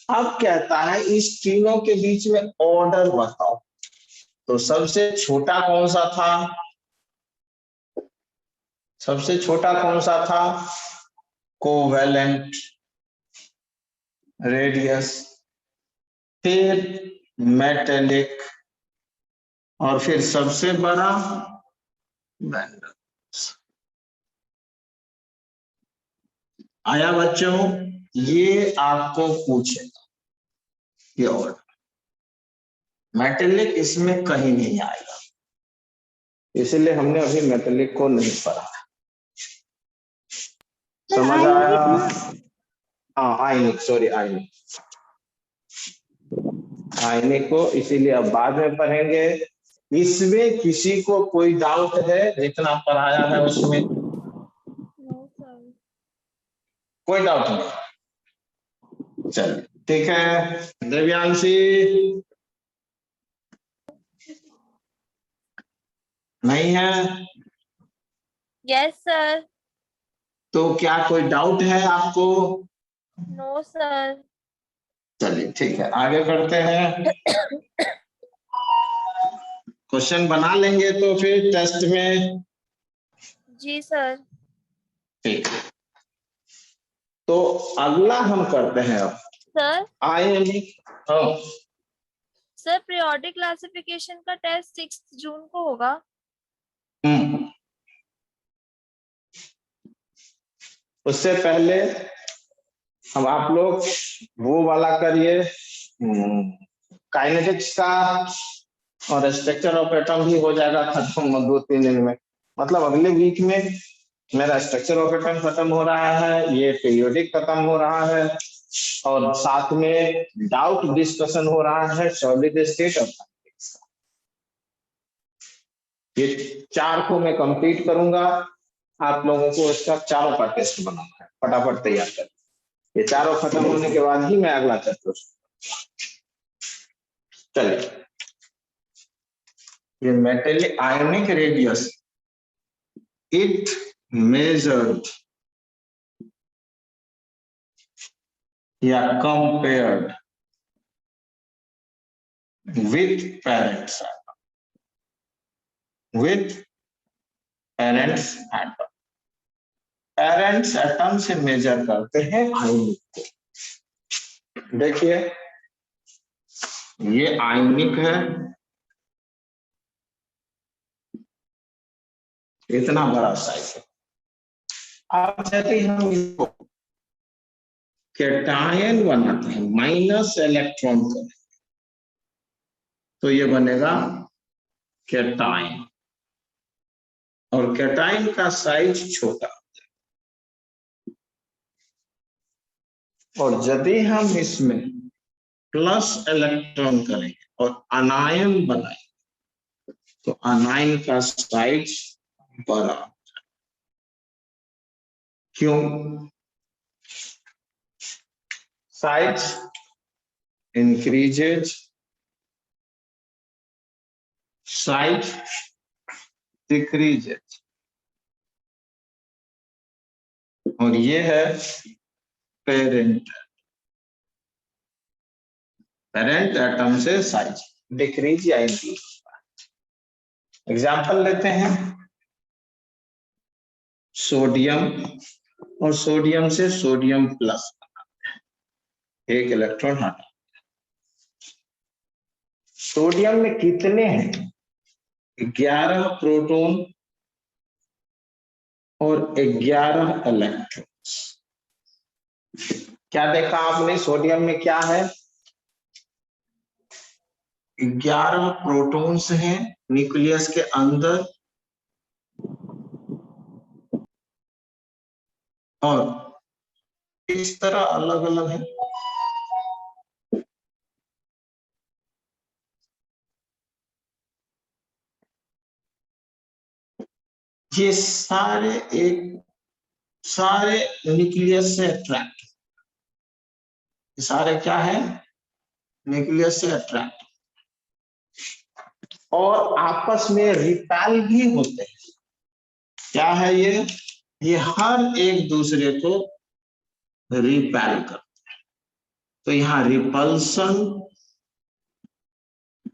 अब कहता है इस तीनों के बीच में ऑर्डर बताओ, तो सबसे छोटा कौन सा था? सबसे छोटा कौन सा था? कोवेलेंट रेडियस, फिर मेटेलिक, और फिर सबसे बड़ा वैन डर वाल्स। आया बच्चों? ये आपको पूछेगा ये ऑर्डर, मेटेलिक इसमें कहीं नहीं आएगा, इसलिए हमने अभी मेटेलिक को नहीं पढ़ा। समझ आया? हाँ आयनिक, सॉरी आयनिक को इसीलिए अब बाद में पढ़ेंगे। इसमें किसी को कोई डाउट है जितना पढ़ाया है उसमें? No, sir. कोई डाउट नहीं? चलिए ठीक है। देव्यांशी नहीं है? Yes, sir. तो क्या कोई डाउट है आपको? No, sir. चलिए ठीक है, आगे बढ़ते हैं। क्वेश्चन बना लेंगे तो फिर टेस्ट में। जी सर। ठीक, तो अगला हम करते हैं अब सर आयनिक। हाँ, सर पीरियोडिक क्लासिफिकेशन का टेस्ट 6 जून को होगा। उससे पहले हम आप लोग वो वाला करिए, काइनेटिक्स का, और स्ट्रक्चर ऑफ एटम भी हो जाएगा खत्म 2-3 दिन में। मतलब अगले वीक में मेरा स्ट्रक्चर ऑफ एटम खत्म हो रहा है, ये पीरियोडिक खत्म हो रहा है, और साथ में डाउट डिस्कशन हो रहा है सॉलिड स्टेट ऑफ मैथमेटिक्स। ये 4 को मैं कंप्लीट करूंगा। आप लोगों को इसका चारों का टेस्ट बनाना है, फटाफट तैयार कर। ये चारों खत्म होने के बाद ही मैं अगला चैप्टर। चलिए, ये metallic ionic radius, it measured या compared with parents atom, with parents atom. Parents atom से मेजर करते हैं आयनिक को। देखिए, ये आयनिक है, इतना बड़ा साइज है। अब यदि हम इसको कैटायन बनाते हैं, माइनस इलेक्ट्रॉन को, तो ये बनेगा कैटायन, और कैटायन का साइज छोटा। और यदि हम इसमें प्लस इलेक्ट्रॉन करेंगे और अनायन बनाएंगे, तो अनायन का साइज बड़ा। क्यों? साइज इंक्रीजेज, साइज डिक्रीजेज, और ये है पेरेंट। पेरेंट एटम से साइज डिक्रीज या इंक्रीज। एग्जाम्पल लेते हैं, सोडियम, और सोडियम से सोडियम प्लस, एक इलेक्ट्रॉन हटा। सोडियम में कितने हैं? 11 प्रोटॉन और 11 इलेक्ट्रॉन। क्या देखा आपने? सोडियम में क्या है? 11 प्रोटॉन्स हैं न्यूक्लियस के अंदर, और इस तरह अलग अलग है। ये सारे न्यूक्लियस से अट्रैक्ट, सारे क्या है? न्यूक्लियस से अट्रैक्ट, और आपस में रिपेल भी होते हैं। क्या है ये हर एक दूसरे को रिपेल करते हैं। तो यहाँ रिपल्सन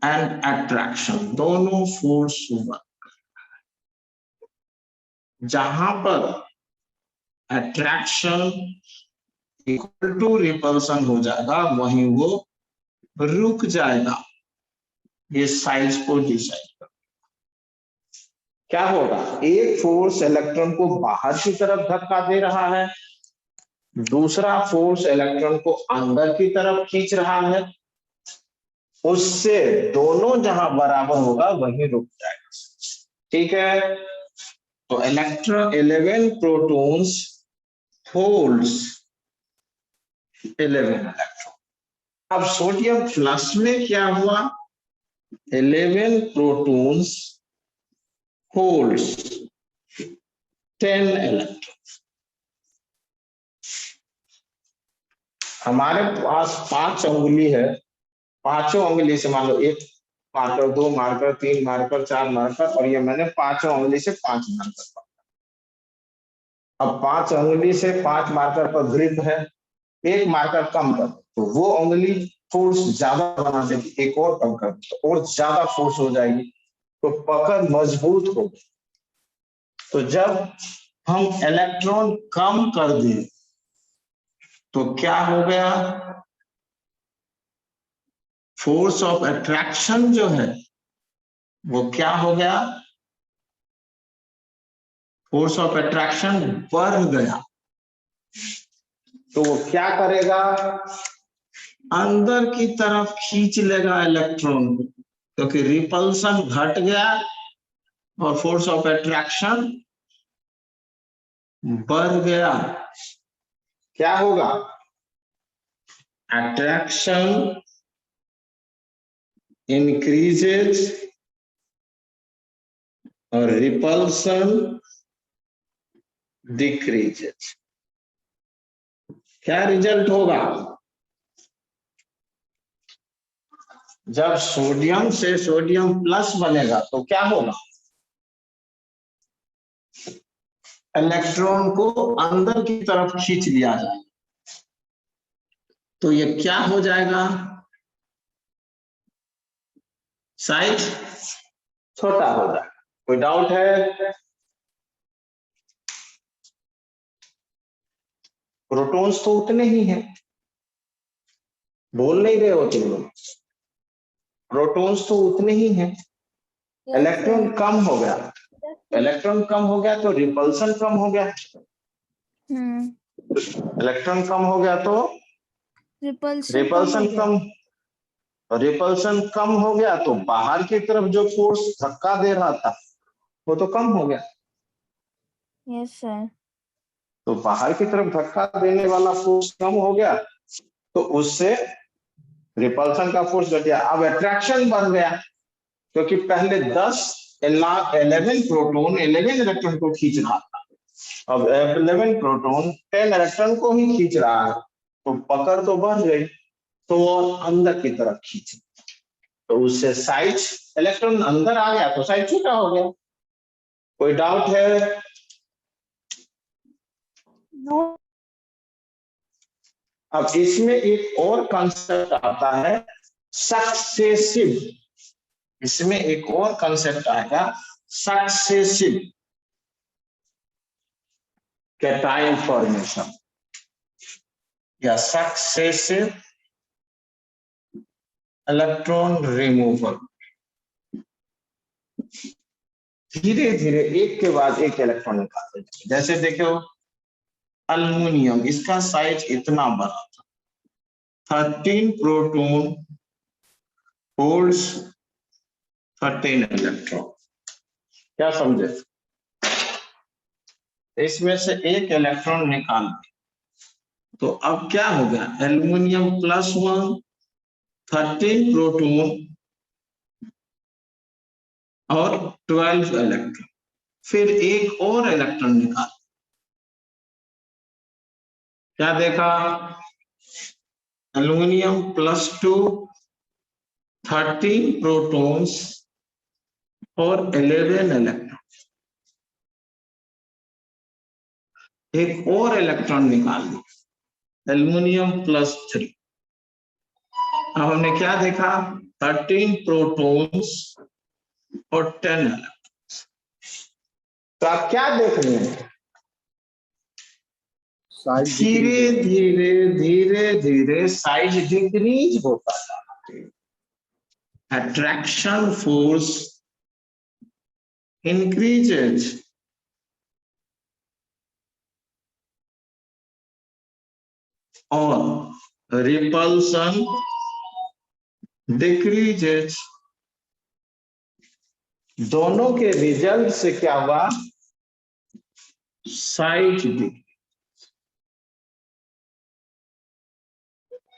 एंड अट्रैक्शन दोनों फोर्स वर्क। जहां पर अट्रैक्शन इक्वल टू रिपल्सन हो जाएगा, वहीं वो रुक जाएगा। ये साइज को डिसाइड कर। क्या होगा? एक फोर्स इलेक्ट्रॉन को बाहर की तरफ धक्का दे रहा है, दूसरा फोर्स इलेक्ट्रॉन को अंदर की तरफ खींच रहा है। उससे दोनों जहां बराबर होगा वहीं रुक जाएगा। ठीक है, तो 11 प्रोटॉन्स होल्ड्स 11 इलेक्ट्रॉन। अब सोडियम प्लस में क्या हुआ? 11 प्रोटॉन्स होल्ड्स 10 इलेक्ट्रॉन। हमारे पास 5 उंगली है, पांचों उंगली से मान लो 1 मार्कर, 2 मार्कर, 3 मार्कर, 4 मार्कर, और ये मैंने पांचों उंगली से 5 मार्कर पकड़ा। अब 5 उंगली से 5 मार्कर पर ग्रिप है, 1 मार्कर कम कर तो वो उंगली फोर्स ज्यादा बना देगी, एक और कम कर तो और ज्यादा फोर्स हो जाएगी। तो पकड़ मजबूत होगी। तो जब हम इलेक्ट्रॉन कम कर दें तो क्या हो गया, फोर्स ऑफ अट्रैक्शन जो है वो क्या हो गया, फोर्स ऑफ अट्रैक्शन बढ़ गया। तो वो क्या करेगा, अंदर की तरफ खींच लेगा इलेक्ट्रॉन को, क्योंकि रिपल्सन घट गया और फोर्स ऑफ अट्रैक्शन बढ़ गया। क्या होगा, अट्रैक्शन इंक्रीजेज और रिपल्सन डिक्रीजेज। क्या रिजल्ट होगा, जब सोडियम से सोडियम प्लस बनेगा तो क्या होगा, इलेक्ट्रॉन को अंदर की तरफ खींच लिया जाएगा। तो ये क्या हो जाएगा, साइज छोटा हो जाएगा। कोई डाउट है, प्रोटॉन्स तो उतने ही हैं, बोल नहीं रहे हो तुम लोग, प्रोटॉन्स तो उतने ही हैं, इलेक्ट्रॉन कम हो गया, इलेक्ट्रॉन कम हो गया तो रिपल्सन कम हो गया, इलेक्ट्रॉन कम हो गया तो रिपल्सन कम हो गया तो बाहर की तरफ जो फोर्स धक्का दे रहा था वो तो कम हो गया। Yes sir. तो बाहर की तरफ धक्का देने वाला फोर्स कम हो गया तो उससे रिपल्सन का फोर्स घट गया। अब अट्रैक्शन बढ़ गया, क्योंकि पहले 11 प्रोटॉन 11 इलेक्ट्रॉन को खींच रहा था, अब 11 प्रोटॉन 10 इलेक्ट्रॉन को ही खींच रहा है, तो पकड़ तो बढ़ गई, तो वो अंदर की तरफ खींच, तो उससे साइज, इलेक्ट्रॉन अंदर आ गया तो साइज छोटा हो गया। कोई डाउट है, No. अब इसमें एक और कंसेप्ट आता है सक्सेसिव, इसमें एक और कंसेप्ट आएगा सक्सेसिव कैटायन फॉर्मेशन या सक्सेसिव इलेक्ट्रॉन रिमूवल। धीरे धीरे एक के बाद एक इलेक्ट्रॉन निकालते जाएंगे। जैसे देखो अल्युमिनियम, इसका साइज इतना बड़ा था, 13 प्रोटॉन होल्ड्स 13 इलेक्ट्रॉन। क्या समझे, इसमें से एक इलेक्ट्रॉन निकाल दिया, तो अब क्या हो गया, एल्यूमिनियम +1 13 प्रोटॉन और 12 इलेक्ट्रॉन, फिर एक और इलेक्ट्रॉन निकाल, क्या देखा, एल्यूमिनियम +2 13 प्रोटॉन्स और 11 इलेक्ट्रॉन, एक और इलेक्ट्रॉन निकाल दिया, एल्यूमिनियम +3। अब हमने क्या देखा, 13 प्रोटॉन्स और 10 इलेक्ट्रॉन्स। तो आप क्या देख रहे हैं, साइज धीरे धीरे धीरे धीरे साइज डिक्रीज होता है, अट्रैक्शन फोर्स इंक्रीजेज और रिपल्सन डिक्रीजेज। दोनों के रिजल्ट से क्या हुआ, साइज डिक्रीज।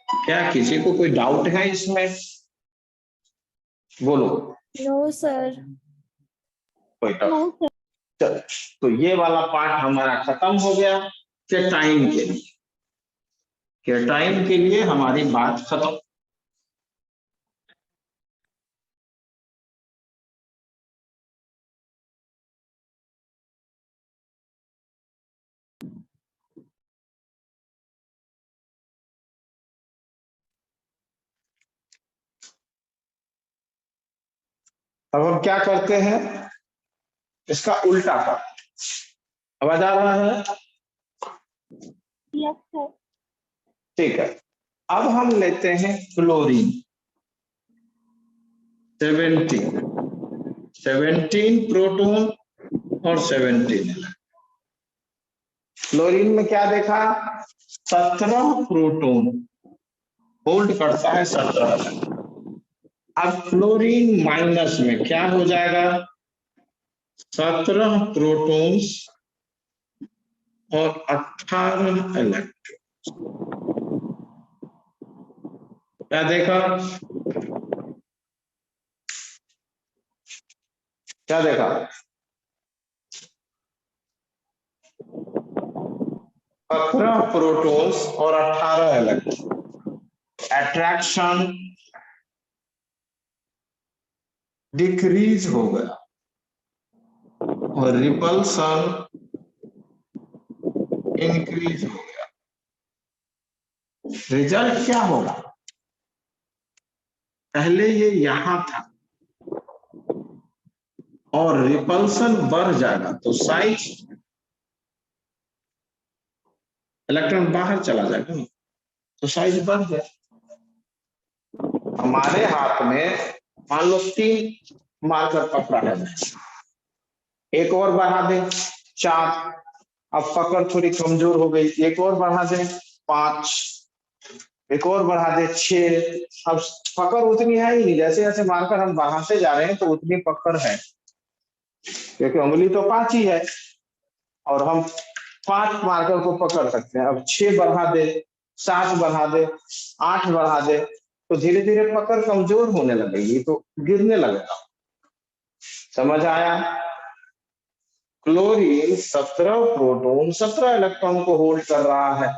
क्या किसी को कोई डाउट है इसमें, बोलो। No sir. कोई डाउट, No, sir. चलो तो ये वाला पार्ट हमारा खत्म हो गया कैटाइन के लिए, कैटाइन के लिए हमारी बात खत्म। अब हम क्या करते हैं, इसका उल्टा कर। आवाज आ रहा है? Yes, sir. ठीक है, अब हम लेते हैं क्लोरीन। 17 प्रोटॉन और 17 इलेक्ट्रॉन। क्लोरीन में क्या देखा, 17 प्रोटॉन होल्ड करता है 17 इलेक्ट्रॉन। अब क्लोरीन माइनस में क्या हो जाएगा, 17 प्रोटॉन्स और 18 इलेक्ट्रॉन। क्या देखा, क्या देखा, 17 प्रोटॉन्स और 18 इलेक्ट्रॉन। अट्रैक्शन डिक्रीज हो गया और रिपल्सन इंक्रीज हो गया। रिजल्ट क्या होगा, पहले ये यहां था और रिपल्सन बढ़ जाएगा तो साइज, इलेक्ट्रॉन बाहर चला जाएगा ना, तो साइज बढ़ गया। हमारे हाथ में मान लो 3 मार्कर पकड़ा है, एक और बढ़ा दे 4, अब पकड़ थोड़ी कमजोर हो गई, एक और बढ़ा दे 5, एक और बढ़ा दे 6। अब पकड़ उतनी है ही नहीं, जैसे जैसे मार्कर हम बढ़ाते जा रहे हैं तो उतनी पकड़ है, क्योंकि उंगली तो 5 ही है और हम 5 मार्कर को पकड़ सकते हैं। अब 6 बढ़ा दे, 7 बढ़ा दे, 8 बढ़ा दे, तो धीरे धीरे पकड़ कमजोर होने लगेगी, तो गिरने लगेगा। समझ आया? क्लोरीन 17 प्रोटॉन 17 इलेक्ट्रॉन को होल्ड कर रहा है।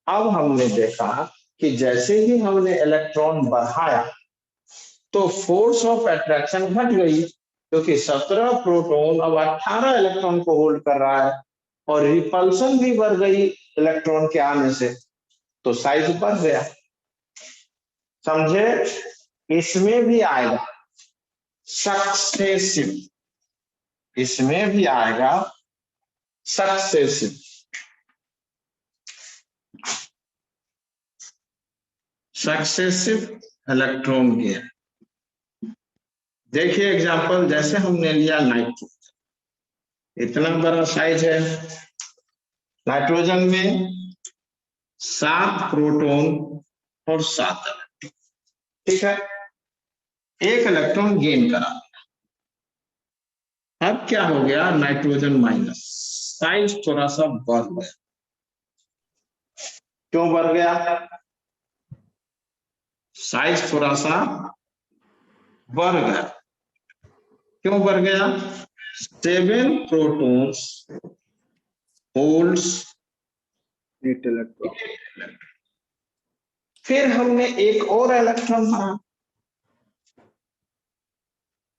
अब हमने देखा कि जैसे ही हमने इलेक्ट्रॉन बढ़ाया तो फोर्स ऑफ अट्रैक्शन घट गई, क्योंकि 17 प्रोटॉन अब 18 इलेक्ट्रॉन को होल्ड कर रहा है और रिपल्सन भी बढ़ गई इलेक्ट्रॉन के आने से, तो साइज बढ़ गया। समझे? इसमें भी आएगा सक्सेसिव, इसमें भी आएगा सक्सेसिव। Successive electron gain. देखिए एग्जांपल, जैसे हमने लिया नाइट्रोजन, इतना बड़ा साइज है, नाइट्रोजन में 7 प्रोटॉन और 7 इलेक्ट्रॉन, ठीक है, एक इलेक्ट्रॉन गेन करा। अब क्या हो गया, नाइट्रोजन माइनस, साइज थोड़ा सा बढ़ गया। क्यों बढ़ गया, साइज थोड़ा सा बढ़ गया, क्यों बढ़ गया, 7 प्रोटॉन्स होल्ड्स 8 इलेक्ट्रॉन। फिर हमने एक और इलेक्ट्रॉन भरा,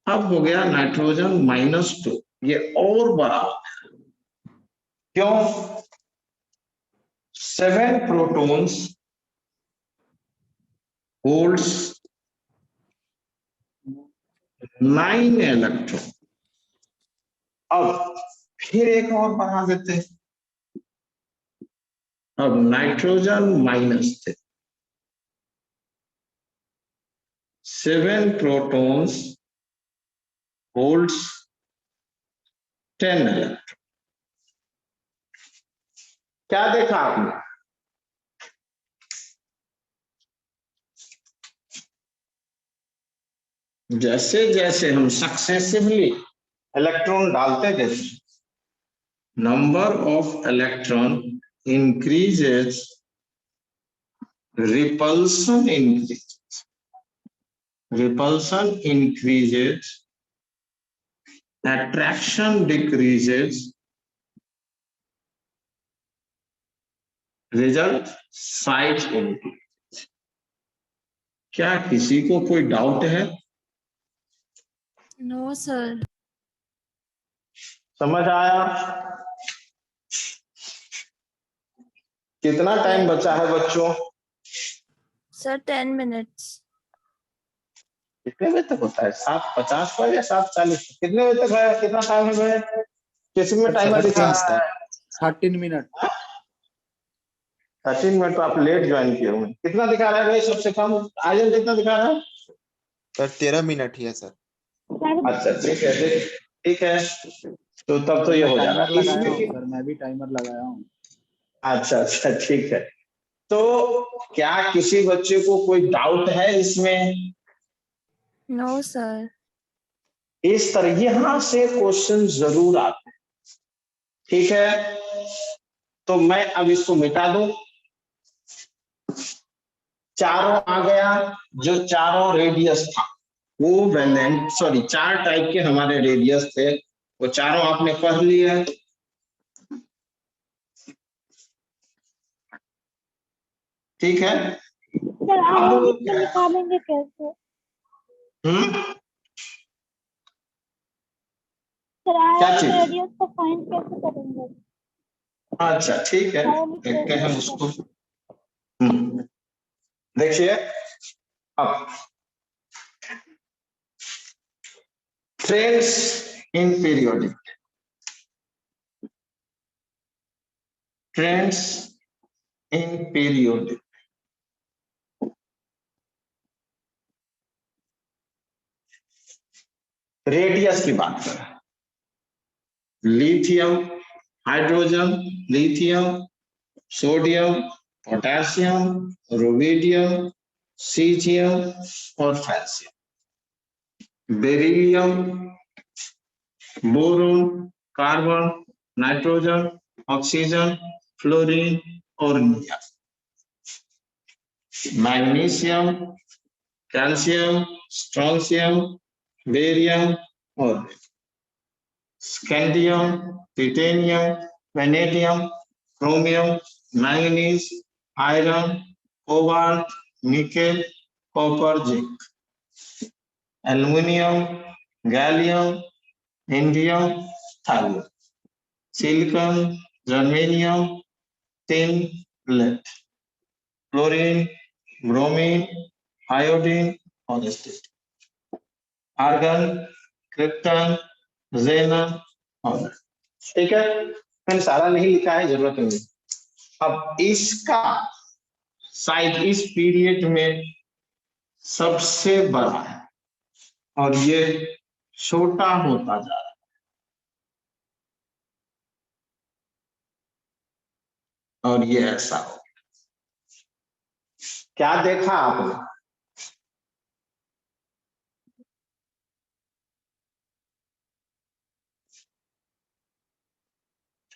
अब हो गया नाइट्रोजन -2, ये और बड़ा हो गया। क्यों, 7 प्रोटॉन्स होल्ड्स 9 इलेक्ट्रॉन। अब फिर एक और बढ़ा देते हैं, अब नाइट्रोजन -3, 7 प्रोटॉन्स होल्ड्स 10 इलेक्ट्रॉन। क्या देखा आपने, जैसे जैसे हम सक्सेसिवली इलेक्ट्रॉन डालते गए, number of electron increases, repulsion increases, repulsion increases, attraction decreases, result size increase। क्या किसी को कोई डाउट है? No sir. समझ आया? कितना टाइम बचा है बच्चों? Sir 10 minutes। कितने बजे तक होता है? 7:50 पर या 7:40? कितने बजे तक है? कितना टाइम है भाई? किसमें टाइमर दिखा रहा है? 13 मिनट। 13 मिनट। तो आप लेट ज्वाइन किए होंगे। कितना दिखा रहा है भाई सबसे कम? आयन कितना दिखा रहा है? सर 13 मिनट ही है सर। अच्छा ठीक है, ठीक है। तो तब तो ये मैं हो जाएगा टाइमर लगाया हूँ इसमें। सर, मैं भी टाइमर लगाया हूँ। अच्छा अच्छा ठीक है। तो क्या किसी बच्चे को कोई डाउट है इसमें? No, sir. इस तरह यहां से क्वेश्चन जरूर आते हैं, ठीक है। तो मैं अब इसको मिटा दूं। चारों आ गया। जो चारों रेडियस था वो वैलेंट, सॉरी 4 टाइप के हमारे रेडियस थे, वो चारों आपने पढ़ लिए। ठीक है। सर अब आगे इसको निकालेंगे कैसे? हम्म सर क्या आगे चीज? रेडियस को फाइंड कैसे करेंगे? अच्छा ठीक है, देखते हैं उसको। देखिए अब trends in periodic, trends in periodic. Radius की बात करें, lithium, hydrogen, lithium, sodium, potassium, rubidium, caesium और francium. Beryllium, boron, carbon, nitrogen, oxygen, fluorine और neon. Magnesium, calcium, strontium, barium और scandium, titanium, vanadium, chromium, manganese, iron, cobalt, nickel, copper, zinc, aluminium, gallium, indium, थाइरोन, silicon, germanium, tin, lead, chlorine, bromine, iodine और steel, argon, krypton, xenon और, ठीक है। मैंने सारा नहीं लिखा है, जरूरत नहीं। अब इसका साइज इस पीरियड में सबसे बड़ा है और ये छोटा होता जा रहा है, और ये ऐसा हो। क्या देखा आपने?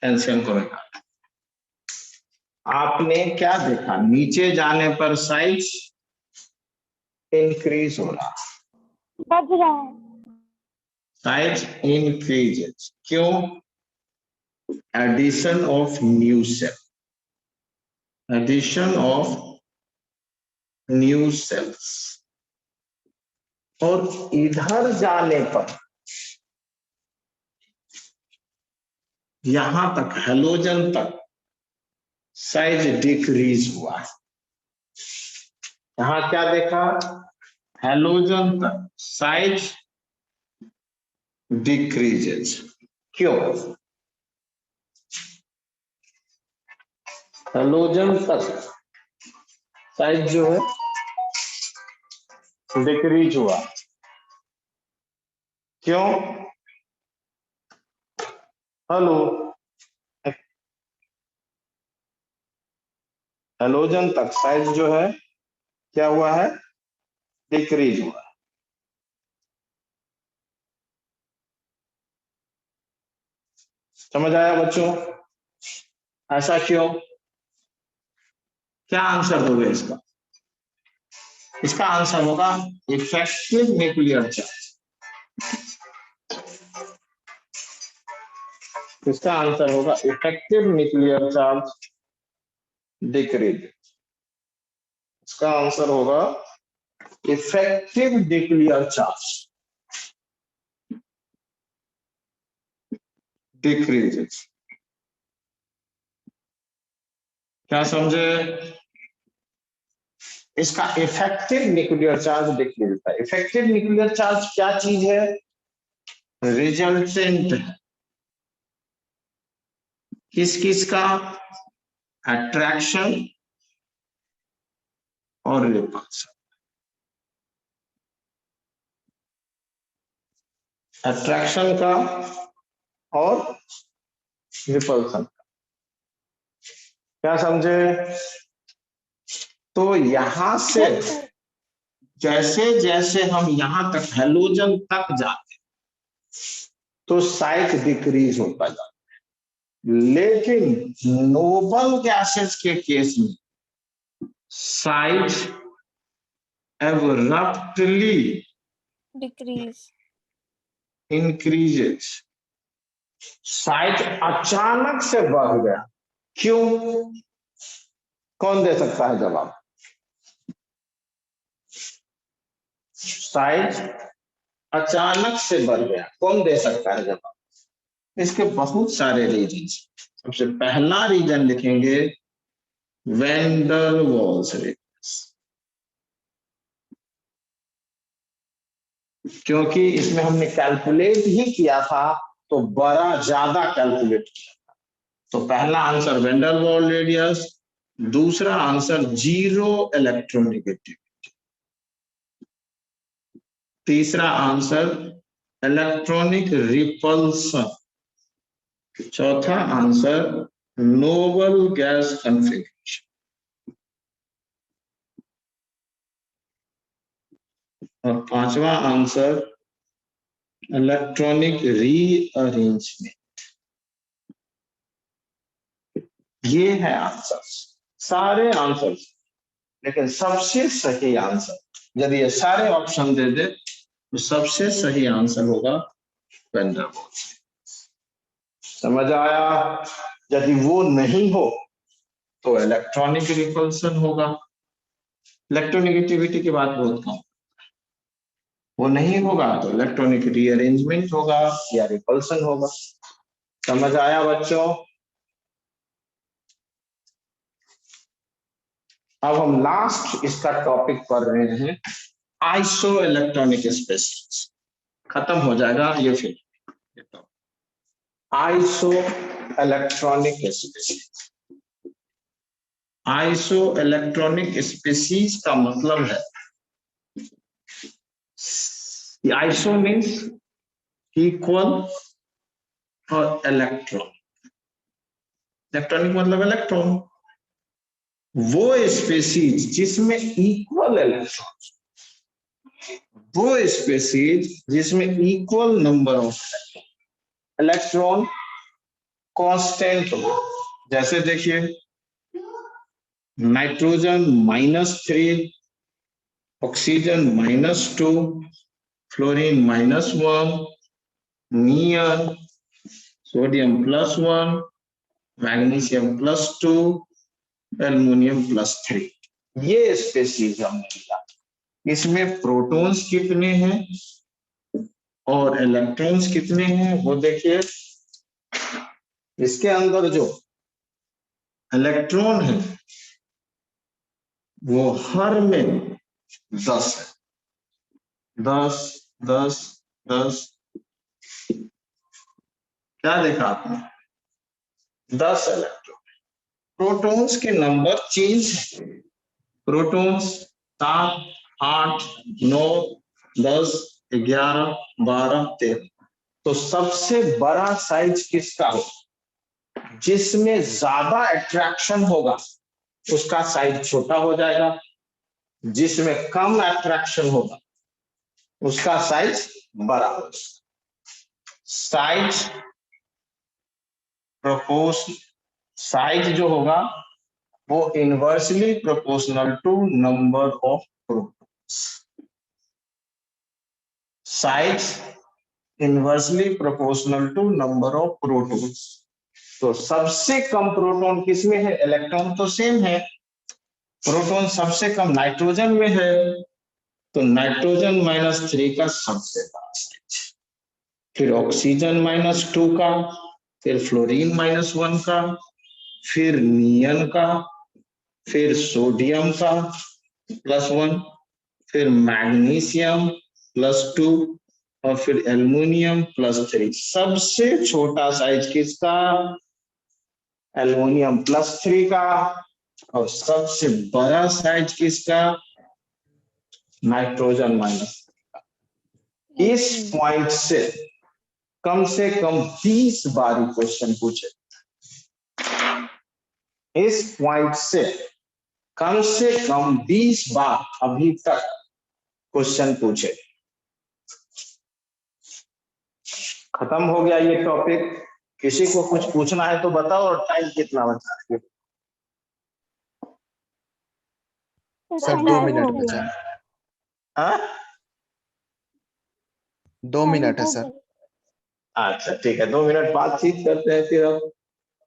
टेंशन को रखा। आपने क्या देखा? नीचे जाने पर साइज इंक्रीज हो रहा, बढ़ रहा है। Size increases. क्यों? Addition of new cell, addition of new cells. और इधर जाने पर यहां तक हेलोजन तक साइज डिक्रीज हुआ है। यहां क्या देखा? हेलोजन तक साइज डिक्रीजेज। क्यों? हेलोजन तक साइज जो है डिक्रीज हुआ। क्यों? हेलो, हेलोजन तक साइज जो है क्या हुआ है? डिक्रीज हुआ। समझ आया बच्चों? ऐसा क्यों? क्या आंसर दोगे इसका? इसका आंसर होगा इफेक्टिव न्यूक्लियर चार्ज। इसका आंसर होगा इफेक्टिव न्यूक्लियर चार्ज डिक्रीज। इसका आंसर होगा इफेक्टिव न्यूक्लियर चार्ज डिक्रीजेस। क्या समझे? इसका इफेक्टिव न्यूक्लियर चार्ज लिख लेता है। इफेक्टिव न्यूक्लियर चार्ज क्या चीज है? रिजल्टेंट है किस किस का? अट्रैक्शन और रिपल्सन। अट्रैक्शन का और रिपल्सन का, क्या समझे? तो यहां से जैसे जैसे हम यहां तक हैलोजन तक जाते तो साइज डिक्रीज होता जाता है, लेकिन नोबल गैसेस के केस में size abruptly Decrease. Increases. Size अचानक से बढ़ गया, क्यों? कौन दे सकता है जवाब? साइज अचानक से बढ़ गया, कौन दे सकता है जवाब? इसके बहुत सारे रीजन। सबसे पहला रीजन लिखेंगे वैन डर वाल्स रेडियस, क्योंकि इसमें हमने कैलकुलेट ही किया था तो बड़ा ज्यादा कैलकुलेट किया था। तो पहला answer van der Waals radius, दूसरा आंसर जीरो इलेक्ट्रोनेगेटिविटी, तीसरा आंसर इलेक्ट्रॉनिक रिपल्सन, चौथा आंसर नोबल गैस कॉन्फ़िगरेशन, और पांचवा आंसर इलेक्ट्रॉनिक रीअरेंजमेंट। ये है आंसर्स, सारे आंसर्स। लेकिन सबसे सही आंसर, यदि ये सारे ऑप्शन दे दे तो सबसे सही आंसर होगा वैन डर वाल्स। समझ आया? यदि वो नहीं हो तो इलेक्ट्रॉनिक रिपल्सन होगा। इलेक्ट्रोनेगेटिविटी की बात बहुत कम, वो नहीं होगा तो इलेक्ट्रॉनिक रीअरेंजमेंट होगा या रिपल्सन होगा। समझ आया बच्चों? अब हम लास्ट इसका टॉपिक पढ़ रहे हैं, आइसो इलेक्ट्रॉनिक स्पेसीज। खत्म हो जाएगा ये फिर। Iso electronic species. Iso electronic species का मतलब है, आइसो मीन्स इक्वल और इलेक्ट्रॉन। इलेक्ट्रॉनिक मतलब इलेक्ट्रॉन। वो स्पेसीज जिसमें इक्वल इलेक्ट्रॉन, वो स्पेसीज जिसमें equal number of electron constant हो। जैसे देखिए नाइट्रोजन -3, ऑक्सीजन -2, फ्लोरीन -1, नियन, सोडियम +1, मैग्नीशियम +2, एल्युमिनियम +3। ये स्पेसीज हमने लिया। इसमें प्रोटॉन्स कितने हैं और इलेक्ट्रॉन्स कितने हैं वो देखिए। इसके अंदर जो इलेक्ट्रॉन है वो हर में 10 है, 10 10 10। क्या देखा आपने? 10 इलेक्ट्रॉन। प्रोटॉन्स के नंबर चेंज है। प्रोटॉन्स 7 8 9 10 11 12 13। तो सबसे बड़ा साइज किसका हो? जिसमें ज्यादा अट्रैक्शन होगा उसका साइज छोटा हो जाएगा, जिसमें कम अट्रैक्शन होगा उसका साइज बड़ा हो जाएगा। साइज प्रोपोर्शन, साइज जो होगा वो inversely proportional to number of protons. Size inversely proportional to number of protons. तो सबसे कम प्रोटॉन किसमें है? इलेक्ट्रॉन तो सेम है, प्रोटॉन सबसे कम नाइट्रोजन में है, तो नाइट्रोजन -3 का सबसे बड़ा साइज, फिर ऑक्सीजन -2 का, फिर फ्लोरीन -1 का, फिर नियन का, फिर सोडियम का, +1, फिर मैग्नीशियम +2 और फिर एल्युमिनियम +3। सबसे छोटा साइज किसका? एल्युमिनियम +3 का। और सबसे बड़ा साइज किसका? नाइट्रोजन -। इस पॉइंट से कम 20 बार क्वेश्चन पूछे। इस पॉइंट से कम 20 बार अभी तक क्वेश्चन पूछे। खत्म हो गया ये टॉपिक। किसी को कुछ पूछना है तो बताओ, और टाइम कितना बचा है? सर 2 मिनट बचा है। हाँ? 2 मिनट है सर। अच्छा ठीक है, 2 मिनट बातचीत करते हैं फिर। अब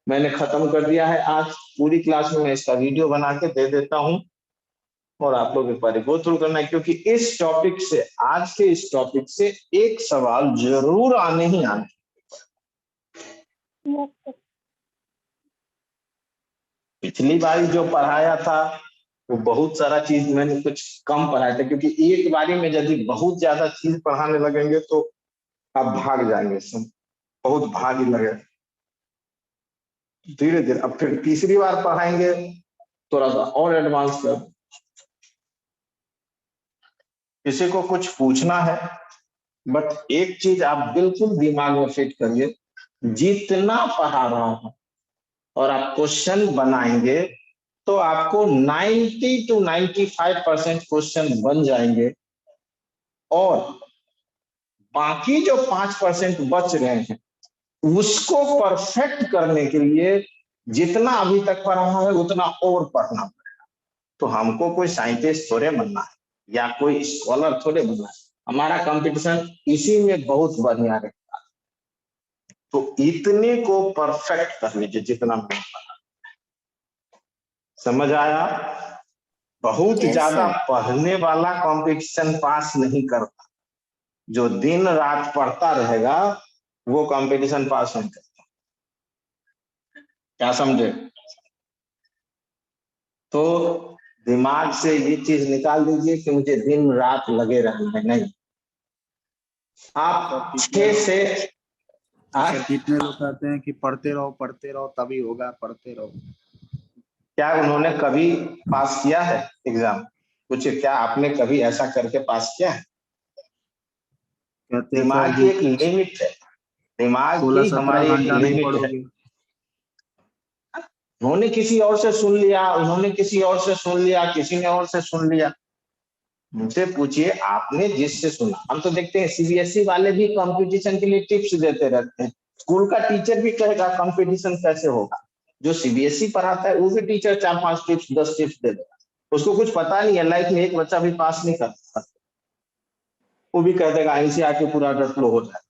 मैंने खत्म कर दिया है आज पूरी क्लास में। मैं इसका वीडियो बना के दे देता हूं और आप लोग एक बार गो थ्रू करना है, क्योंकि इस टॉपिक से, आज के इस टॉपिक से एक सवाल जरूर आने ही आने। पिछली बार जो पढ़ाया था वो बहुत सारा चीज मैंने कुछ कम पढ़ाया था, क्योंकि एक बारी में यदि बहुत ज्यादा चीज पढ़ाने लगेंगे तो आप भाग जाएंगे, सब बहुत भारी लगे। धीरे धीरे अब फिर तीसरी बार पढ़ाएंगे थोड़ा सा और एडवांस कर। किसी को कुछ पूछना है, बट एक चीज आप बिल्कुल दिमाग में फिट करिए, जितना पढ़ा रहा हूं और आप क्वेश्चन बनाएंगे तो आपको 90 to 95% क्वेश्चन बन जाएंगे, और बाकी जो 5% बच रहे हैं उसको परफेक्ट करने के लिए जितना अभी तक पढ़ा है उतना और पढ़ना पड़ेगा। तो हमको कोई साइंटिस्ट थोड़े बनना है या कोई स्कॉलर थोड़े बनना है, हमारा कंपटीशन इसी में बहुत बढ़िया रहता है। तो इतने को परफेक्ट कर लीजिए जितना मैंने पढ़ा। समझ आया? बहुत Yes, ज्यादा sir. पढ़ने वाला कंपटीशन पास नहीं करता, जो दिन रात पढ़ता रहेगा वो कंपटीशन पास नहीं करता। क्या समझे? तो दिमाग से ये चीज निकाल दीजिए कि मुझे दिन रात लगे रहना है, नहीं। आप 6 से सर कितने लोग कहते हैं कि पढ़ते रहो तभी होगा, पढ़ते रहो। क्या उन्होंने कभी पास किया है एग्जाम? कुछ क्या आपने कभी ऐसा करके पास किया है? कहते हैं दिमाग सर की एक लिमिट है, दिमाग की 16-17 हमारी एक घंटा नहीं लिमिट है। पढ़ोगे। उन्होंने किसी और से सुन लिया, उन्होंने किसी और से सुन लिया, किसी ने और से सुन लिया। मुझसे पूछिए आपने जिससे सुना। हम तो देखते हैं सीबीएसई वाले भी कंपटीशन के लिए टिप्स देते रहते हैं। स्कूल का टीचर भी कहेगा कंपटीशन कैसे होगा। जो सीबीएसई पढ़ाता है वो भी टीचर 4-5 टिप्स 10 टिप्स दे देगा। उसको कुछ पता नहीं है, लाइफ में एक बच्चा भी पास नहीं करता, वो भी कह देगा एनसीईआरटी पूरा रट लो हो जाए।